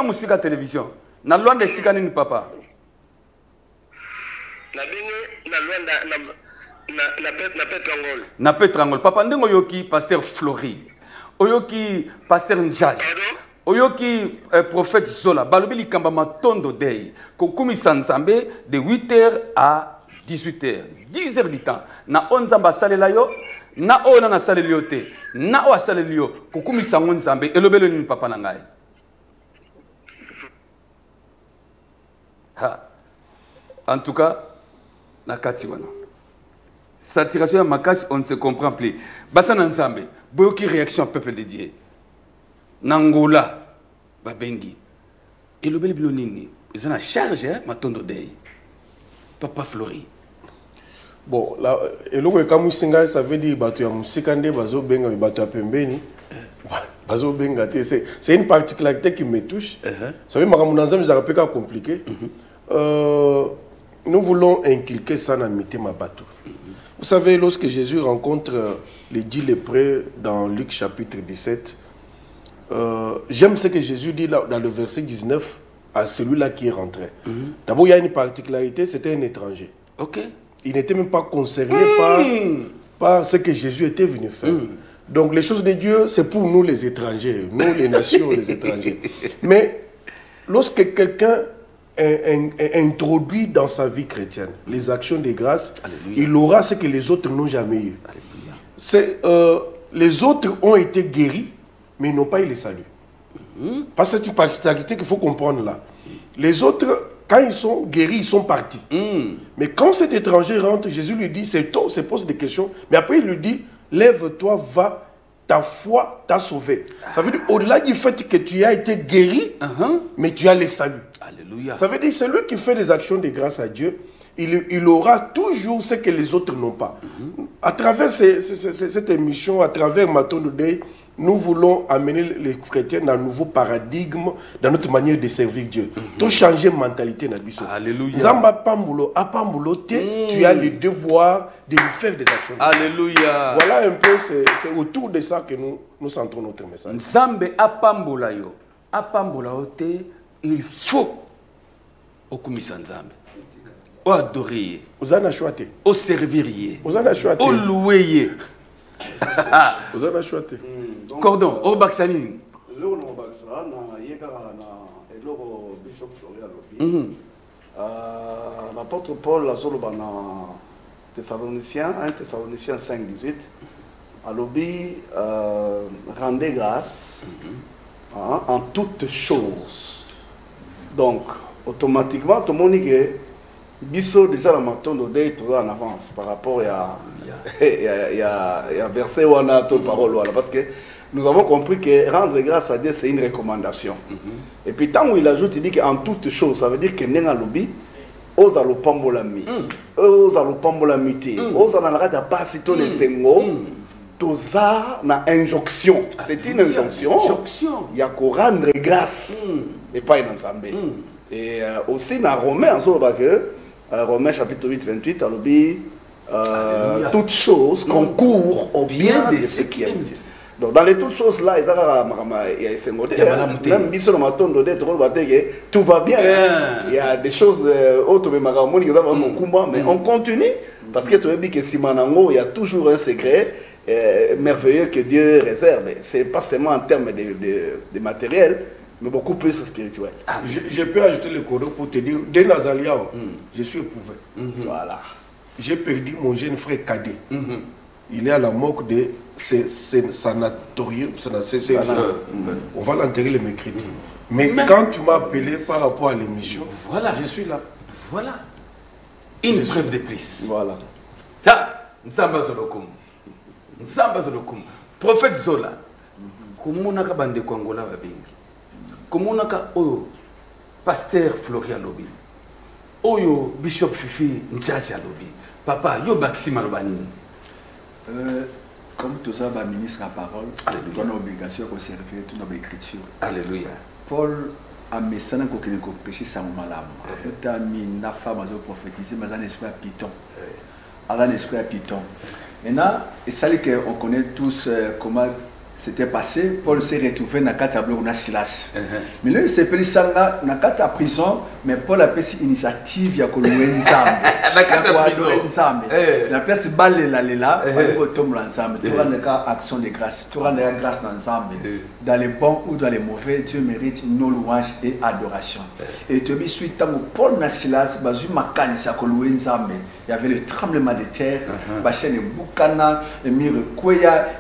musika télévision. Na Luanda sika nini papa? Na bengi na Luanda na Petrangol. Na Petrangol. Papa ndengo yoki pasteur Flori. Oyoki pasteur Njaj. Oyoki prophète Zola. Balobi likamba matondo day. Kokumisa nzambe de 8h à 18h. 10h du temps. Na onzamba salela yo. Na ona na saleli yo te. Na o saleli yo. Kokumisa nzambe. Elobelo ni papa na ngai. Ha. En tout cas, na kati wana. Saturation ya makasi, on ne se comprend plus. Basana nzambe. Boyoki réaction au peuple de Dieu. Nangola. Babengi. Elobelo bilo nini. Ils ont la charge, hein, matondo day. Papa Flori. Bon, là, et le ça veut dire que tu as musika nde bazo benga bato ya pembeni C'est une particularité qui me touche. Ça veut dire que compliqué. Nous voulons inculquer ça dans le Mabatou. Vous savez, lorsque Jésus rencontre les 10 lépreux dans Luc chapitre 17, j'aime ce que Jésus dit là, dans le verset 19 à celui-là qui est rentré. D'abord, il y a une particularité, c'était un étranger. Il n'était même pas concerné par ce que Jésus était venu faire. Donc les choses de Dieu, c'est pour nous les étrangers, nous les nations, les étrangers. Mais lorsque quelqu'un est introduit dans sa vie chrétienne, les actions de grâce, il aura ce que les autres n'ont jamais eu. Les autres ont été guéris, mais ils n'ont pas eu le salut. Parce que c'est une particularité qu'il faut comprendre là. Les autres, quand ils sont guéris, ils sont partis. Mais quand cet étranger rentre, Jésus lui dit, c'est toi, se pose des questions, mais après il lui dit, lève-toi, va, ta foi t'a sauvé. Ça veut dire, au-delà du fait que tu as été guéri, mais tu as le salut. Alléluia. Ça veut dire, celui qui fait des actions de grâce à Dieu, il aura toujours ce que les autres n'ont pas. À travers cette émission, à travers Matondo Day, nous voulons amener les chrétiens dans un nouveau paradigme, dans notre manière de servir Dieu. Tout changer de mentalité. Alléluia. Zamba Pambulo, à Pambulo, tu as le devoir de nous faire des actions. Alléluia. Voilà un peu, c'est autour de ça que nous centrons notre message. Nzambe à Pambulo yo. À Pambulo il faut okumisa Nzambe. O adorer. Vous en avez choisi. O servir. Vous en avez choisi. O louer. Vous en avez choisi. Cordon, au Baxani. L'apôtre Paul, la Thessaloniciens, 1 Thessaloniciens 5, 18, a lobby rendez grâce en toutes choses. Donc, automatiquement, tout le monde dit que Bisso déjà la Matondo Day tout en avance par rapport à verset où on a toute parole parce que nous avons compris que rendre grâce à Dieu c'est une recommandation. Et puis tant où il ajoute, il dit qu'en toutes choses, ça veut dire que n'est pas lobby, aux alopambolami, aux alopambolamité, aux analrada pas si ton sengo, toza na injonction. C'est une injonction. Il y a qu'à rendre grâce et pas une ensemble. Et aussi dans Romains, Romains chapitre 8, 28, toutes choses concourent au bien de ceux qui aiment Dieu. Donc dans les toutes choses là, il y a tout va bien. Il y a des choses autres, mais on continue parce que tu as dit que il y a toujours un secret merveilleux que Dieu réserve. Ce n'est pas seulement en termes de matériel, mais beaucoup plus spirituel. Je peux ajouter le cordon pour te dire, dès Nazalia, je suis éprouvé. Voilà. J'ai perdu mon jeune frère cadet. Il est à la mort de sanatorium. On va l'enterrer le mercredi. Mais quand tu m'as appelé par rapport à l'émission, voilà, je suis là. Voilà. Une preuve de plus. Voilà. Nzamba Zolokum. Nzamba Zolokum. Prophète Zola. Comment on a bande Kwangola Babengi? Comment on a oyo pasteur Florian Lobi? Oyo Bishop Fifi Njaja Lobi? Papa, yo Maxime Albanini. Comme tout ça, le ministre a parole, tu as l'obligation de servir toute notre écriture. Alléluia. Paul a mis ça dans le péché sans malade. Il a mis la femme à prophétiser, mais un esprit à Python. Un esprit à Python. Maintenant, et ça, on connaît tous comment c'était passé. Paul s'est retrouvé dans le tableau de Silas. Mais là, il s'est pris ça dans la prison, mais Paul a pris une initiative, il y a que l'Ouenzam. La place balle là, il tombe ensemble. Tu rends action de grâce, tu rends grâce ensemble. Dans les bons ou dans les mauvais, Dieu mérite nos louanges et adoration. Et tu as vu suite à Paul et Silas, il y avait le tremblement de terre,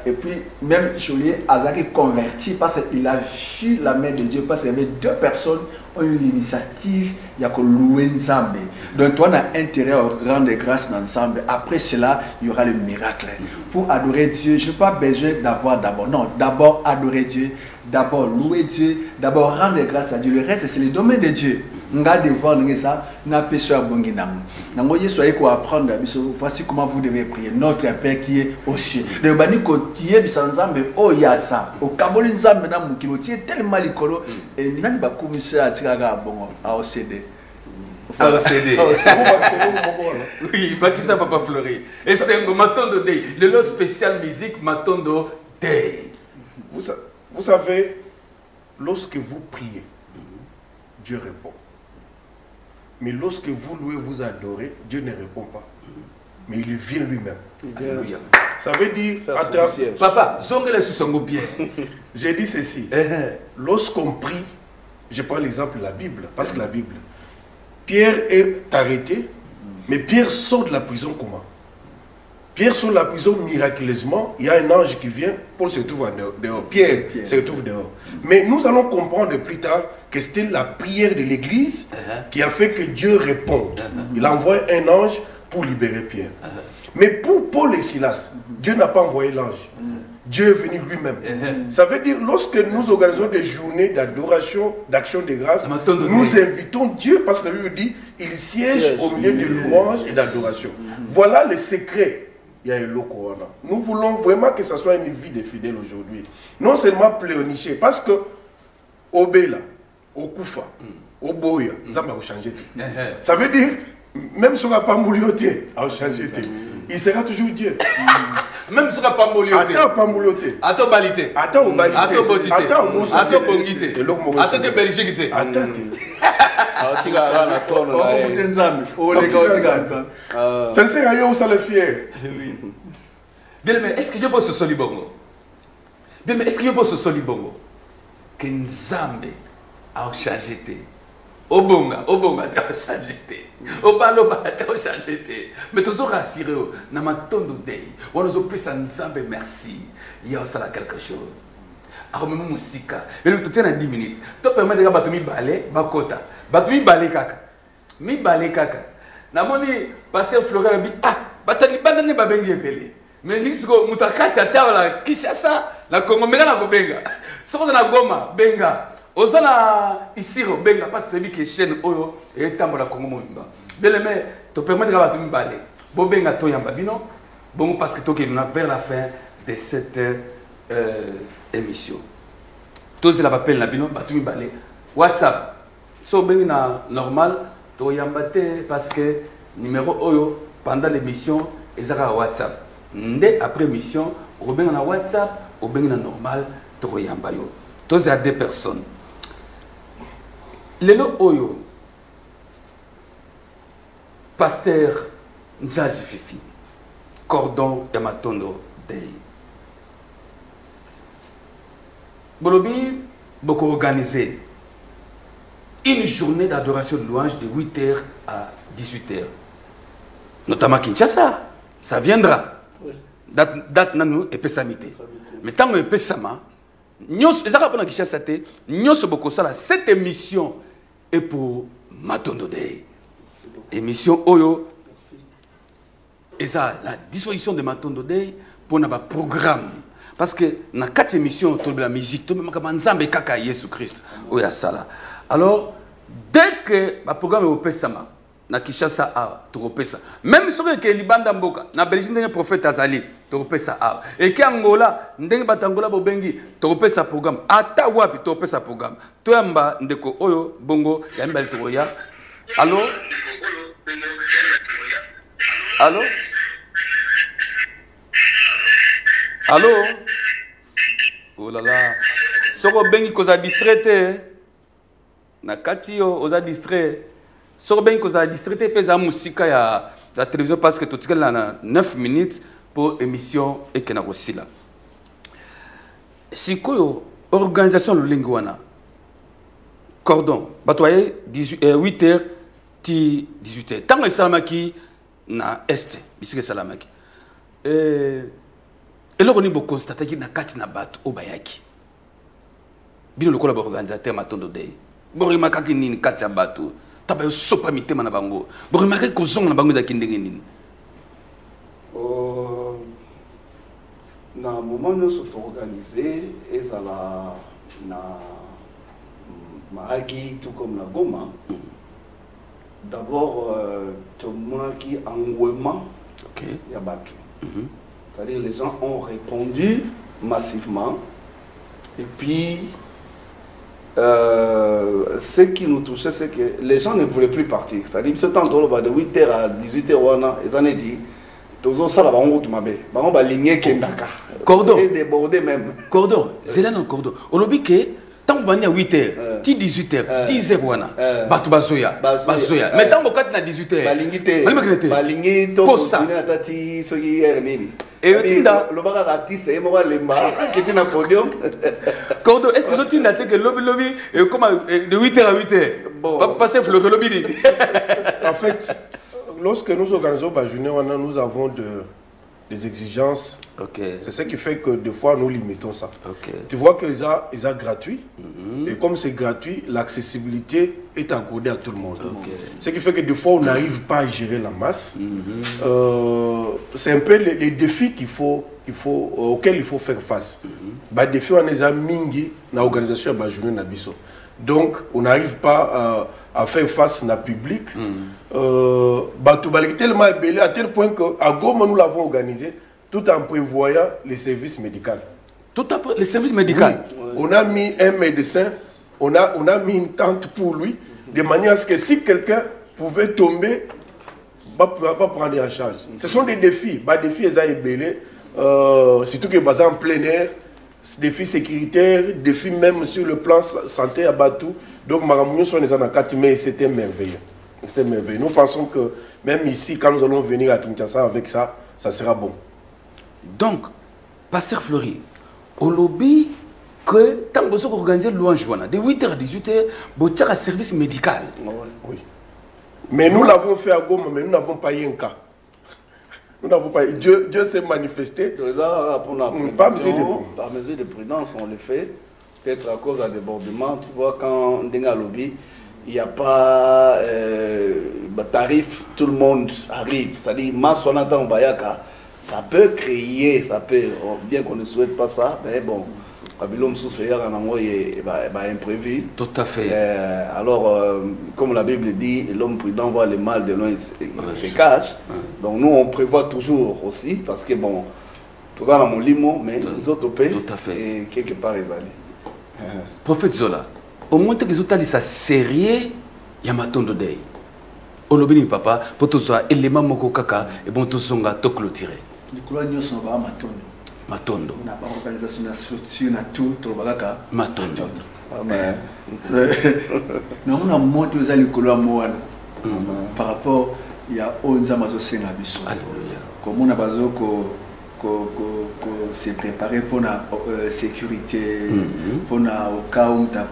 et puis même Joliet a été converti parce qu'il a vu la main de Dieu, parce qu'il y avait deux personnes qui ont eu l'initiative, il y a que louer Nzambe. Donc toi, on a intérêt à rendre grâce ensemble. Après cela, il y aura le miracle. Pour adorer Dieu, je n'ai pas besoin d'avoir d'abord. Non, d'abord adorer Dieu, d'abord louer Dieu, d'abord rendre grâce à Dieu. Le reste, c'est le domaine de Dieu. nga devoir ndenge ça na peso ya bongi nango nango Yesu aye ko apprendre biso voici comment vous devez prier notre Père qui est aux cieux de bani ko tie bisa nzambe o ya ça o kaboli nzambe na mukilo tie tellement likolo et nani ba komisa atika ga bongo a OCD oui bakisa papa Fleury et c'est un Matondo Day le lot spécial musique Matondo Day. Vous savez, lorsque vous priez, Dieu répond. Mais lorsque vous louez, vous adorez, Dieu ne répond pas. Mais il vient lui-même. Ça veut dire... Papa, bien. J'ai dit ceci. Lorsqu'on prie, je prends l'exemple de la Bible, parce que la Bible, Pierre est arrêté, mais Pierre sort de la prison comment? Pierre sort de la prison miraculeusement, il y a un ange qui vient, Paul se trouve dehors, Pierre se trouve dehors. Mais nous allons comprendre plus tard que c'était la prière de l'église qui a fait que Dieu réponde. Il a envoyé un ange pour libérer Pierre. Mais pour Paul et Silas, Dieu n'a pas envoyé l'ange. Dieu est venu lui-même. Ça veut dire, lorsque nous organisons des journées d'adoration, d'action de grâce, nous invitons Dieu, parce que la Bible dit, il siège au milieu de louanges et d'adoration. Voilà le secret. Il y a un lot corona. Nous voulons vraiment que ce soit une vie de fidèles aujourd'hui. Non seulement pléonicher, parce que au Béla, au Koufa, au Boya, ça va changer. Ça veut dire, même si on n'a pas moulioté, on va changer. Il sera toujours Dieu. Même si on n'a pas moulioté. Attends, pas moulioté. Attends, balité. Attends, balité. Attends, botité. Attends, bongité. Attends, belgique. Attends. Ça ne sert à rien où ça le fier. Bien, mais est-ce que Dieu peut se solibongo? Bien, mais est-ce que Dieu peut se solibongo? Que Nzambe a changé. Obonga, a changé. Obaloba a changé. Mais tu as rassuré, na Matondo Day, on nous opère ça Nzambe merci. Il y a ça quelque chose. Alors même musique, mais tu tiens à 10 minutes. Tu permets de battre mi balé, bakota. Battre mi balé kaka. Mi balé kaka. Na moni pasteur Florent abi ah, batali bandane babengi ebele. Mais lisiko mutakati ata la Kinshasa, la Congo mela na kobenga. Soko na Goma benga. Ozana isiro benga parce que dit que chaîne oyo et tambola Congo mobimba. Bien mais tu permets de battre mi balé. Bo benga to yamba bino. Bon parce que toke na vers la fin de cette émission. Tous les appels na bino batumi balé WhatsApp. So bengi na normal to yambate parce que numéro oyo pendant l'émission ezaka WhatsApp. Ndé après émission au bengi na WhatsApp au bengi na normal to yamba yo. Tous à deux personnes. Lelo oyo pasteur Nzaji Fifi Cordon ya Matondo Day. Bolobi, beaucoup organisé une journée d'adoration de louange de 8h à 18h. Notamment Kinshasa, ça viendra. Date nanou et pesamité. Mais tant que pesama, nous avons Kinshasa, nous beaucoup ça. Cette émission est pour Matondo Day. Émission Oyo. Et ça, la disposition de Matondo Day pour notre programme. Parce que dans 4 émissions autour de la musique, tout le monde Nzambe kaka Yesu Christ. Alors, dès que le programme est au Pessama, na Kinshasa a Toropesa. Même si que Libanda Mboka, na Belgique le prophète Azali, Toropesa a. Et que Angola, ndenge batangola bobengi, Toropesa programme. Ata wapi Toropesa programme. Toyamba ndeko oyo bongo yamba toya. Allô? Allô? Allô? Oh là là. Soko bengi koza distraité. Na katio oza distrait. Soko bengi koza distraité pesa musika ya la télévision parce que tout na 9 minutes pour émission et kena kosila. Sikoyo organisation lulingi wana. Cordon, batoye 8h ti 18h. Tango salamaki na est, bisike salamaki. Et là, on a constaté qu'il y a na bat au bayaki. Bino lokola ba organisateur Matondo Day. Borima kaki nini kati ya batu. Taba yo sopa mitema na bango. Borima kaki kozonga na bango za kindenge nini. Na moment nous sommes organisés et ça la na Mahagi tout comme la Goma. D'abord, Thomas qui engouement, il y a battu. C'est-à-dire les gens ont répondu massivement. Et puis, ce qui nous touchait, c'est que les gens ne voulaient plus partir. C'est-à-dire, ce temps de 8h à 18h, ils en ont dit, tous ça là, on va aligner Kendaka. Cordon. Et déborder même. Cordon, c'est là non cordon. On a dit que tant qu'on est à 8h, 18h, 10h, Batu Basoya. Mais tant qu'on est à 18h, Balingi, Tati, Sogi, Hermini. Et le baga artiste, c'est moi Lemba, qui était dans le podium. Cordon, est-ce que tu as dit que le lobby de 8h à 8h, passer le lobby? En fait, lorsque nous organisons Bajounier, nous avons des exigences. C'est ce qui fait que des fois nous limitons ça. Tu vois que ils ont gratuit. Et comme c'est gratuit, l'accessibilité est accordée à tout le monde. Ce qui fait que des fois on n'arrive pas à gérer la masse. C'est un peu les défis auxquels il faut faire face. Les défis on les a mingi dans l'organisation de Bajounier Nabiso. Donc on n'arrive pas à faire face au public. Tellement ébélé à tel point qu'à Goma nous l'avons organisé tout en prévoyant les services médicaux. Tout après les services médicaux. Oui. On a mis un médecin, on a mis une tente pour lui, de manière à ce que si quelqu'un pouvait tomber, il ne va pas prendre en charge. Ce sont des défis. Des défis, ils ont ébélé. Surtout que basé en plein air, défis sécuritaires, défis même sur le plan santé à Batou. Donc, Maramouniou sont les anakati, mais c'était merveilleux. C'était merveilleux. Nous pensons que même ici, quand nous allons venir à Kinshasa avec ça, ça sera bon. Donc, Pasteur Fleury, au lobby, que tant que vous organisez louange, de 8h à 18h, vous avez un service médical. Oui. Mais nous l'avons fait à Goma, mais nous n'avons pas eu un cas. Nous n'avons pas. Dieu s'est manifesté. Par mesure de prudence, on le fait. Peut-être à cause d'un débordement. Tu vois, quand on est à lobby, il n'y a pas tarif, tout le monde arrive. C'est-à-dire, Masonata Bayaka, ça peut créer, bien qu'on ne souhaite pas ça, mais bon, l'homme sous-seigneur est imprévu. Tout à fait. Alors, comme la Bible dit, l'homme prudent voit le mal de loin, il se cache. Donc nous, on prévoit toujours aussi, parce que bon, tout ça dans mon limo, mais les autres paient. Tout à fait. Et quelque part, ils allaient. Prophète Zola, au moins que vous avez ça sérieux, il y a Matondo Day. Au lobby papa, pour tout ça, élément moko kaka, et bon tout songa to clôturer. Les couleurs n'y sont pas Matondo. Matondo. On n'a pas organisation de structure, on a tout, Matondo. Non, on a monté aux alliés couleurs moine. Par rapport, il y a 11 Amazo Sengabiso. Alléluia. Comme on a besoin que se préparer pour la sécurité, pour au cas où tu as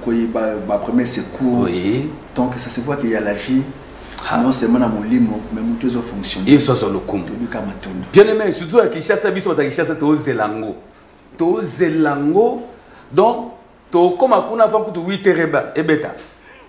premier secours. Oui. Donc ça se voit qu'il y a la vie. Non seulement dans mon limo, mais mon tout fonctionne. Et ça c'est le coup. Bien aimé, surtout à Kinshasa, biso à Kinshasa, to zelango. Donc, to comme à kuna fa kutu 8h et beta.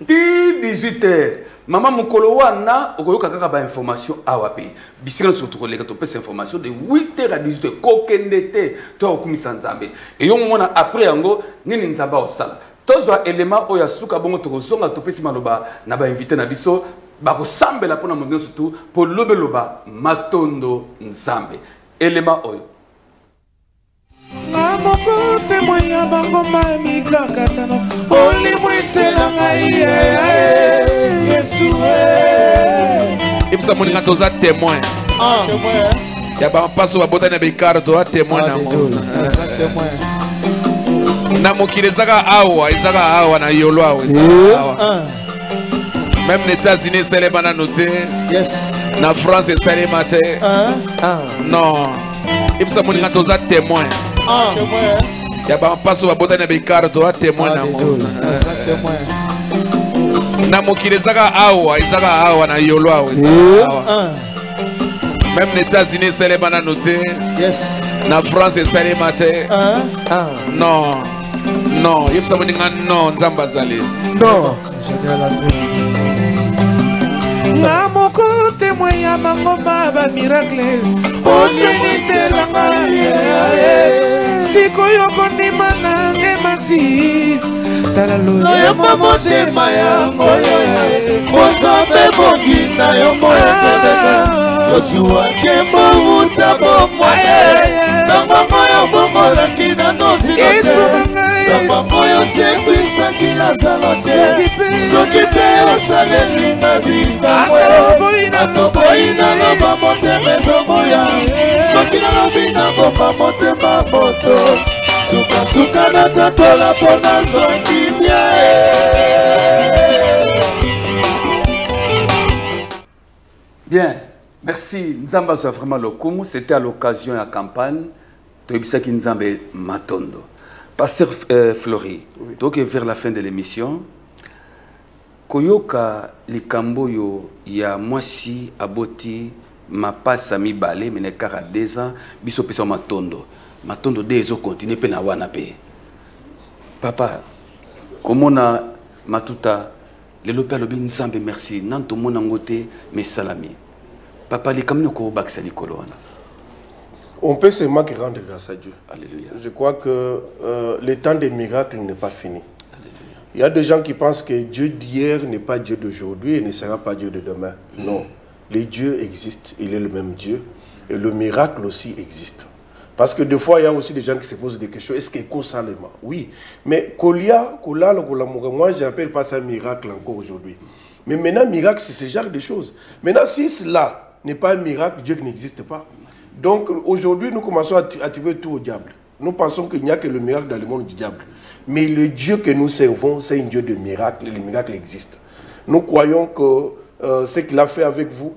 18h. Maman mukolo wana okoyoka kaka ba information awapi. Bisika surtout koleka to pesa information de 8h à 18h kokendete to okumisa nzambe. Et yo mona après yango nini nzamba osala. Tozwa élément oya suka bongo to zonga to pesa maloba na ba invité na biso. Bakosambela pona monyo surtout pour lobeloba Matondo Nzambe élément oyo ngamoko témoin bangoma mikakatano olimwisela ngai Yesu ibsa moninga toza témoin ya ba paso babota na bikaro to témoin nango na mokili ezaka awa na yolo awa. Même les États-Unis, c'est les bananes. Yes. La France, c'est les matés. Non. Il faut que nous soyons témoins. Il y a pas passe au bout de bikar, tu as témoin. Na mokili ezaka awa na yolo awa. Même les États-Unis, c'est les bananes. Yes. La France, c'est les matés. Non. Non. Il faut que nous soyons Nzambazali. Non. Na moko témoin ya mangoma ba miracle o senisela ngai sikoyo kondima nange mati tala loyo motema yango Mosambe bonginda yo moyebebeka Joshua kembo utabo mwaye Tamba moyo bomolaki na novilote Tamba moyo sekwisa kila salate Soki pe osaleli na binda mwe Atoboyi na loba motema ezoboya Soki na lobi na bomba motema moto Suka suka na tatola pona zongimia Bien, merci. Nzamba soit vraiment le coup. C'était à l'occasion de la campagne. Toibisaki Nzambe Matondo. Pasteur Flori, oui. Donc vers la fin de l'émission, Koyoka Likamboyo, il y a Mwasi Aboti, ma passe à mi balé, mais nekara à 2 ans, biso pesa Matondo. Matondo des autres continue pena wana pe. Papa, comment na matuta le lopé lobi Nzambe merci nanto mona ngote mes salami. Papa les kamino ko baksa likolo wana. On peut seulement que rendre grâce à Dieu. Alléluia. Je crois que le temps des miracles n'est pas fini. Alléluia. Il y a des gens qui pensent que Dieu d'hier n'est pas Dieu d'aujourd'hui et ne sera pas Dieu de demain. Non, les dieux existent, il est le même Dieu et le miracle aussi existe. Parce que des fois, il y a aussi des gens qui se posent des questions. Est-ce qu'il y a ça? Oui. Mais moi, je n'appelle pas ça un miracle encore aujourd'hui. Mais maintenant, miracle, c'est ce genre de choses. Maintenant, si cela n'est pas un miracle, Dieu n'existe pas. Donc, aujourd'hui, nous commençons à attirer tout au diable. Nous pensons qu'il n'y a que le miracle dans le monde du diable. Mais le Dieu que nous servons, c'est un Dieu de miracles. Les miracles existent. Nous croyons que ce qu'il a fait avec vous,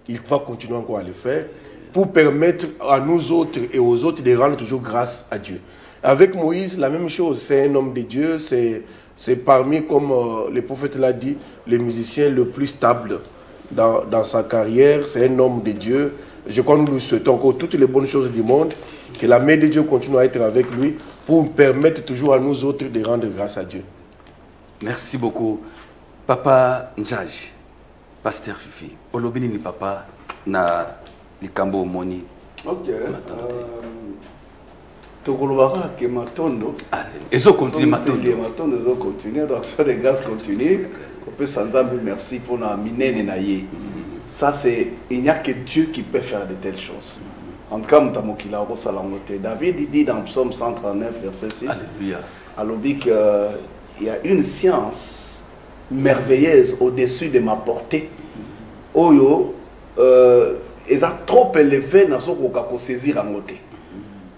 il va continuer encore à le faire, pour permettre à nous autres et aux autres de rendre toujours grâce à Dieu. Avec Moïse, la même chose. C'est un homme de Dieu, c'est parmi, comme le prophète l'a dit, le musicien le plus stable dans sa carrière. C'est un homme de Dieu. Je crois que nous lui souhaitons encore toutes les bonnes choses du monde, que la main de Dieu continue à être avec lui pour permettre toujours à nous autres de rendre grâce à Dieu. Merci beaucoup. Papa Njaj, Pasteur Fifi, Olobini ni papa na likambo moni. Ok. Tokolobara ke Matondo. Ezo continue Matondo. Matondo ezo continue. Donc soit des grâces continuent. On peut sans Nzambe merci pour na minene na ye. Ça c'est il n'y a que Dieu qui peut faire de telles choses. En tout cas, Mtamokila Rosalangote. David dit dans Psaume 139 verset 6. Alléluia. Alobi qu'il y a une science merveilleuse au-dessus de ma portée. Oyo ils ont trop élevé dans ce qu'on saisir en côté.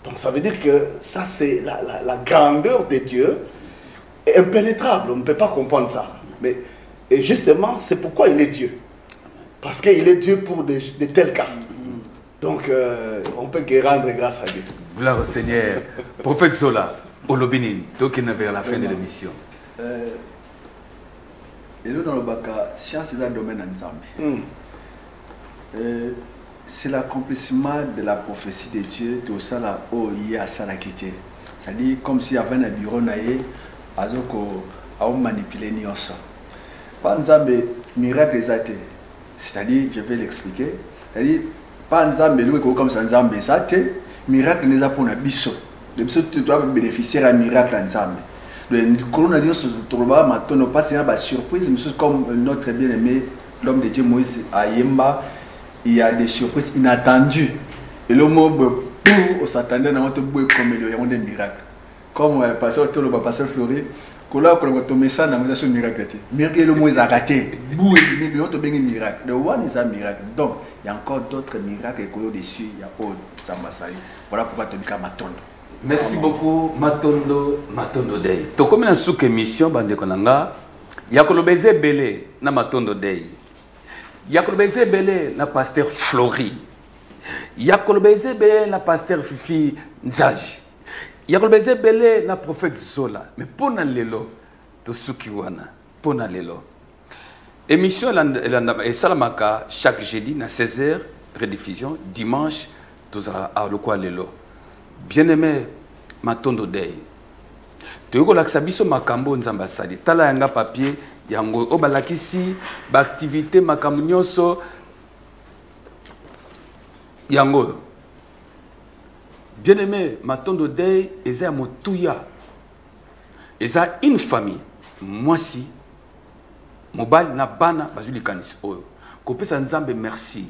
Donc ça veut dire que ça c'est la grandeur de Dieu est impénétrable, on ne peut pas comprendre ça. Mais et justement c'est pourquoi il est Dieu. Parce qu'il est Dieu pour de tels cas. Donc on peut que rendre grâce à Dieu. Gloire au Seigneur. Prophète Zola, Olobinin, donc il est vers la fin de l'émission. Et nous dans le Baka, science est un domaine ensemble. C'est l'accomplissement de la prophétie de Dieu, tout ça là, oh, il y a ça là qui était. C'est-à-dire, comme s'il y avait un bureau naïe, à manipuler Nyonso. Pas un miracle exact. C'est-à-dire, je vais l'expliquer. C'est-à-dire, pas un loué comme ça, un exact, miracle n'est pas pour un bisso. Le bisso, tu dois bénéficier d'un miracle ensemble. Le coronavirus sur le bas, maintenant, pas c'est une surprise, mais comme notre bien-aimé, l'homme de Dieu Moïse à Yemba. Il y a des surprises inattendues. Et le mot on s'attendait à un comme il y a des miracles. Comme le pasteur Flori, quand on a tombé ça dans un miracle. Miracle, le mot est raté. Mais on a un miracle. Le one est un miracle. Donc, il y a encore d'autres miracles et qu'on dessus. Il y a autre Sambasai. Voilà pourquoi tu as Matondo. Merci beaucoup, Matondo Day. Tu as comme une sous-émission, Bandekonanga. Il y a que le baiser belé na Matondo Day. Yakolobeze Belé, la pasteur Flori. Yakolobeze Belé, la pasteur Fifi Njaj. Yakolobeze Belé, la prophète Zola. Mais pour Nalelo, tout ce qui wana, pour Nalelo. Émission et Salamaka, chaque jeudi, à 16h, rediffusion, dimanche, tout ça à Lokwa Lelo. Bien-aimé, Matondo Day. Tu as l'accès Makambo Nzambasadi. Tala yanga papier. Yango obalakisi ba activité makambo nyonso yango bien aimé matondo dei eza motuya eza une famille moi si mobile na bana bazuli kanisi oyo kopesa nzambe merci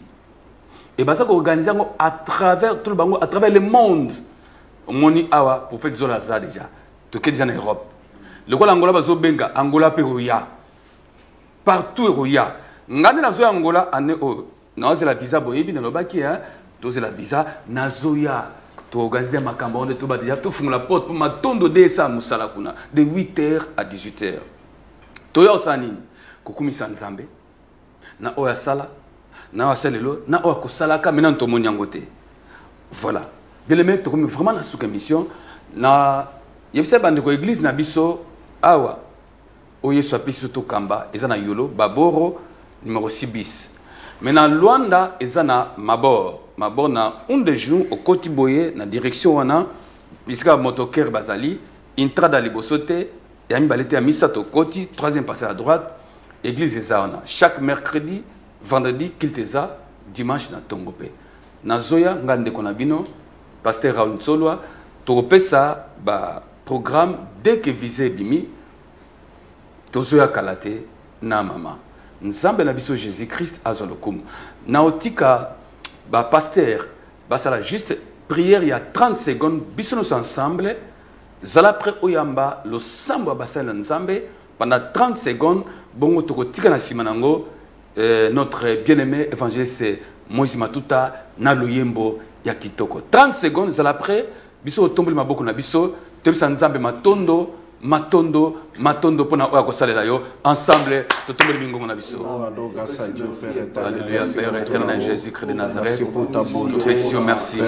et baza ko organiser à travers tout le bango à travers le monde moni awa prophète Zola za déjà to ke déjà en Europe le ko Angola bazo benga Angola pe roya partout roya ngane na zo Angola ane o na c'est la visa boyebi na lobaki hein to c'est la visa na zoya to organiser makambo on to ba déjà to fungula porte pour matondo de ça musala kuna de 8h à 18h to yo sanini kokumisa nzambe na oya sala na wasalelo na oya kosalaka maintenant to moni yangote voilà bien aimé to comme vraiment na sous émission na yebisa bande ko église na biso awa oye so apiso to kamba eza na yolo baboro numéro 6 bis mais na Luanda eza na mabor na un de jours au côté boye na direction wana bisika motoker bazali intrada libosote ya mibalete ya misato côté troisième passé à droite église ezana chaque mercredi vendredi kilteza dimanche na tongope na zoya ngande kona bino pasteur Raoul Tsolwa topesa ba programme dès que visé bimi tozoya kalate na mama nzambe na biso Jésus Christ azolokum na otika ba pasteur basala juste prière il y a 30 secondes biso nous ensemble zala pre oyamba lo sambo basala nzambe pendant 30 secondes bongo tokotika na simanango notre bien-aimé évangéliste Moïse Matuta na luyembo ya kitoko 30 secondes zala pre biso otomboli maboko na biso tebisa nzambe matondo pona oya kosalela yo ensemble totombeli bingongo na biso. Alléluia Père éternel Jésus-Christ de Nazareth. Merci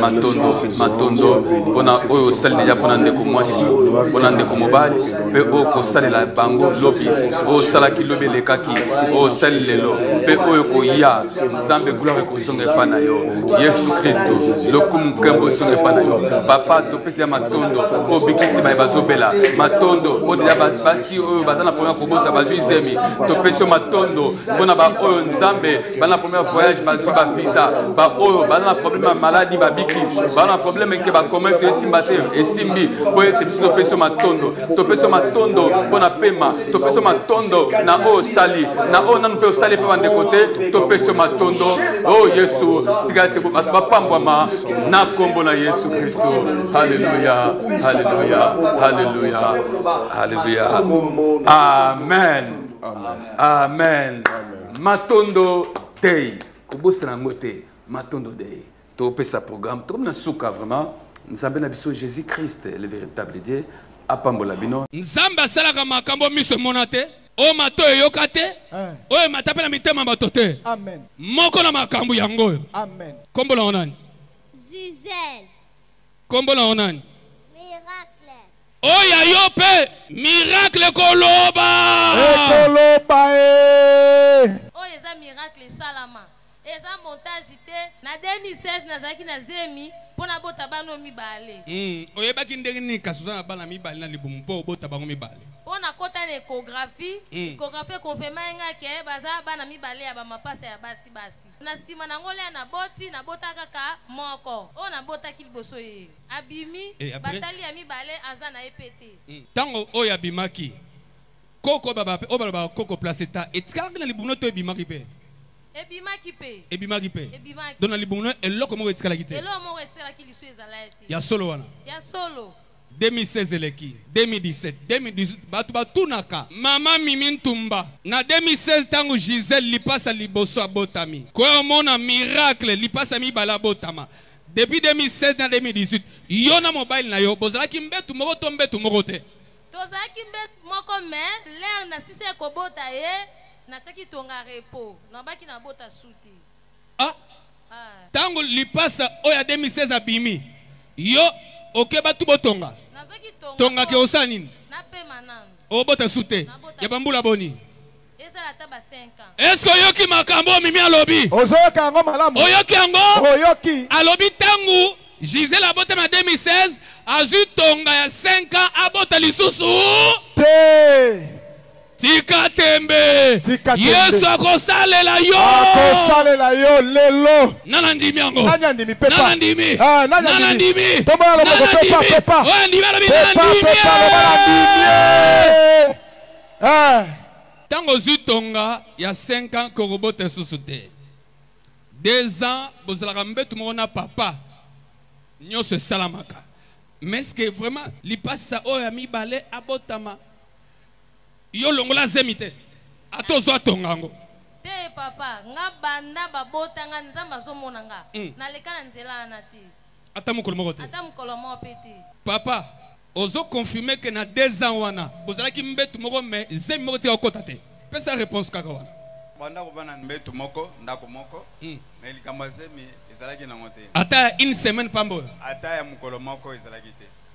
matondo pona oyo salela pona ndeko mwasi pona ndeko mobali pe o kosalela bango lobi o salaki lobi lekaki o salelo pe oyo koya nzambe gloire ko zonga pana yo Yesu Kristo lokum kambo zonga pana yo papa topesa matondo o bikisi ba bazobela matondo o dia basi oyo bazana première kobota bazizemi topesa matondo pona ba oyo nzambe bana première voyage bazu ba visa ba oyo bazana problème maladie ba biki bana problème ke ba commerce esimbate esimbi po ete biso topesa matondo pona pema topesa matondo na o sali na o nanu pe sali pe bande côté topesa matondo oh Yesu tigate ko bapambwama na kombo na Yesu Kristo. Alléluia alléluia alléluia alléluia amen amen matondo dei kobosana ngote matondo dei topesa programme to na suka vraiment nzambe na biso Jésus Christ le véritable Dieu apambola bino nzambe asalaka makambo miso monate o mato yokate o matapela mitema batote amen moko na makambo yango amen kombo na onani Zizel kombo na onani miracle oya yo pe miracle koloba oya eza miracle salama eza montage te na 2016 nazaki na zemi pona bota bano mibale oyebaki ndenge nini kasuza na bana mibale na libumu po bota bango mibale pona kota na échographie échographie confirma nga ke baza bana mibale ya ba mapasa ya basi na sima na ngole na boti na bota kaka moko o na bota ki liboso ye abimi batali ya mibale aza na EPT tango oya bimaki koko baba o baba koko placeta etikaki na libumu to ebimaki pe ebimaki pe dona libumu eloko mo etikala kite eloko mo etikala ki liso ezala ete ya solo wana ya solo 2016 eleki 2017 2018 batu batunaka mama Mimi Ntumba na 2016 tango Gisèle lipasa liboso abotami ko mona miracle lipasa mibala botama depuis 2016 na 2018 yo na mobile na yo bozalaki mbetu moko to mbetu moko te tozalaki mbetu moko mais l'air na sise ko bota ye na tsaki tonga repo na baki na bota suti tango lipasa oya 2016 abimi yo oke batu botonga tonga ke osanini na pe manana o bota sute ya bambula boni esa la taba 5 ans esko yoki makambo mimi alobi ozoyoka yango malamu oyoki yango oyoki alobi tangu Gisèle abota na 2016 azu tonga ya 5 ans abota lisusu te Tika tembe. Yesu akosalela yo. Akosalela yo lelo. Nana ndimi yango. Nana ndimi pepa. Nana ndimi. Nana ndimi. Tombola loboko pepa pepa. Oya ndimi ala pepa pepa. Tango zutonga ya 5 ans korobote susute. 2 ans bozalaka mbetu moko na papa. Nyonso salamaka. Mais est-ce que vraiment li passa oya mibale abotama. Yo longola zemite. Atozo atongango. Te papa, nga banda babota nga nzamba zomona nga. Na lekana nzela na te. Ata mukolo moko te. Ata mukolo moko pete. Papa, ozo confirmer que na 2 ans wana, bozala ki mbetu moko mais zemi moko ti okota te. Pesa réponse kaka wana. Banda ko bana mbetu moko, ndako moko. Mais likambo zemi ezalaki na ngote. Ata une semaine pambo. Ata ya mukolo moko ezalaki te.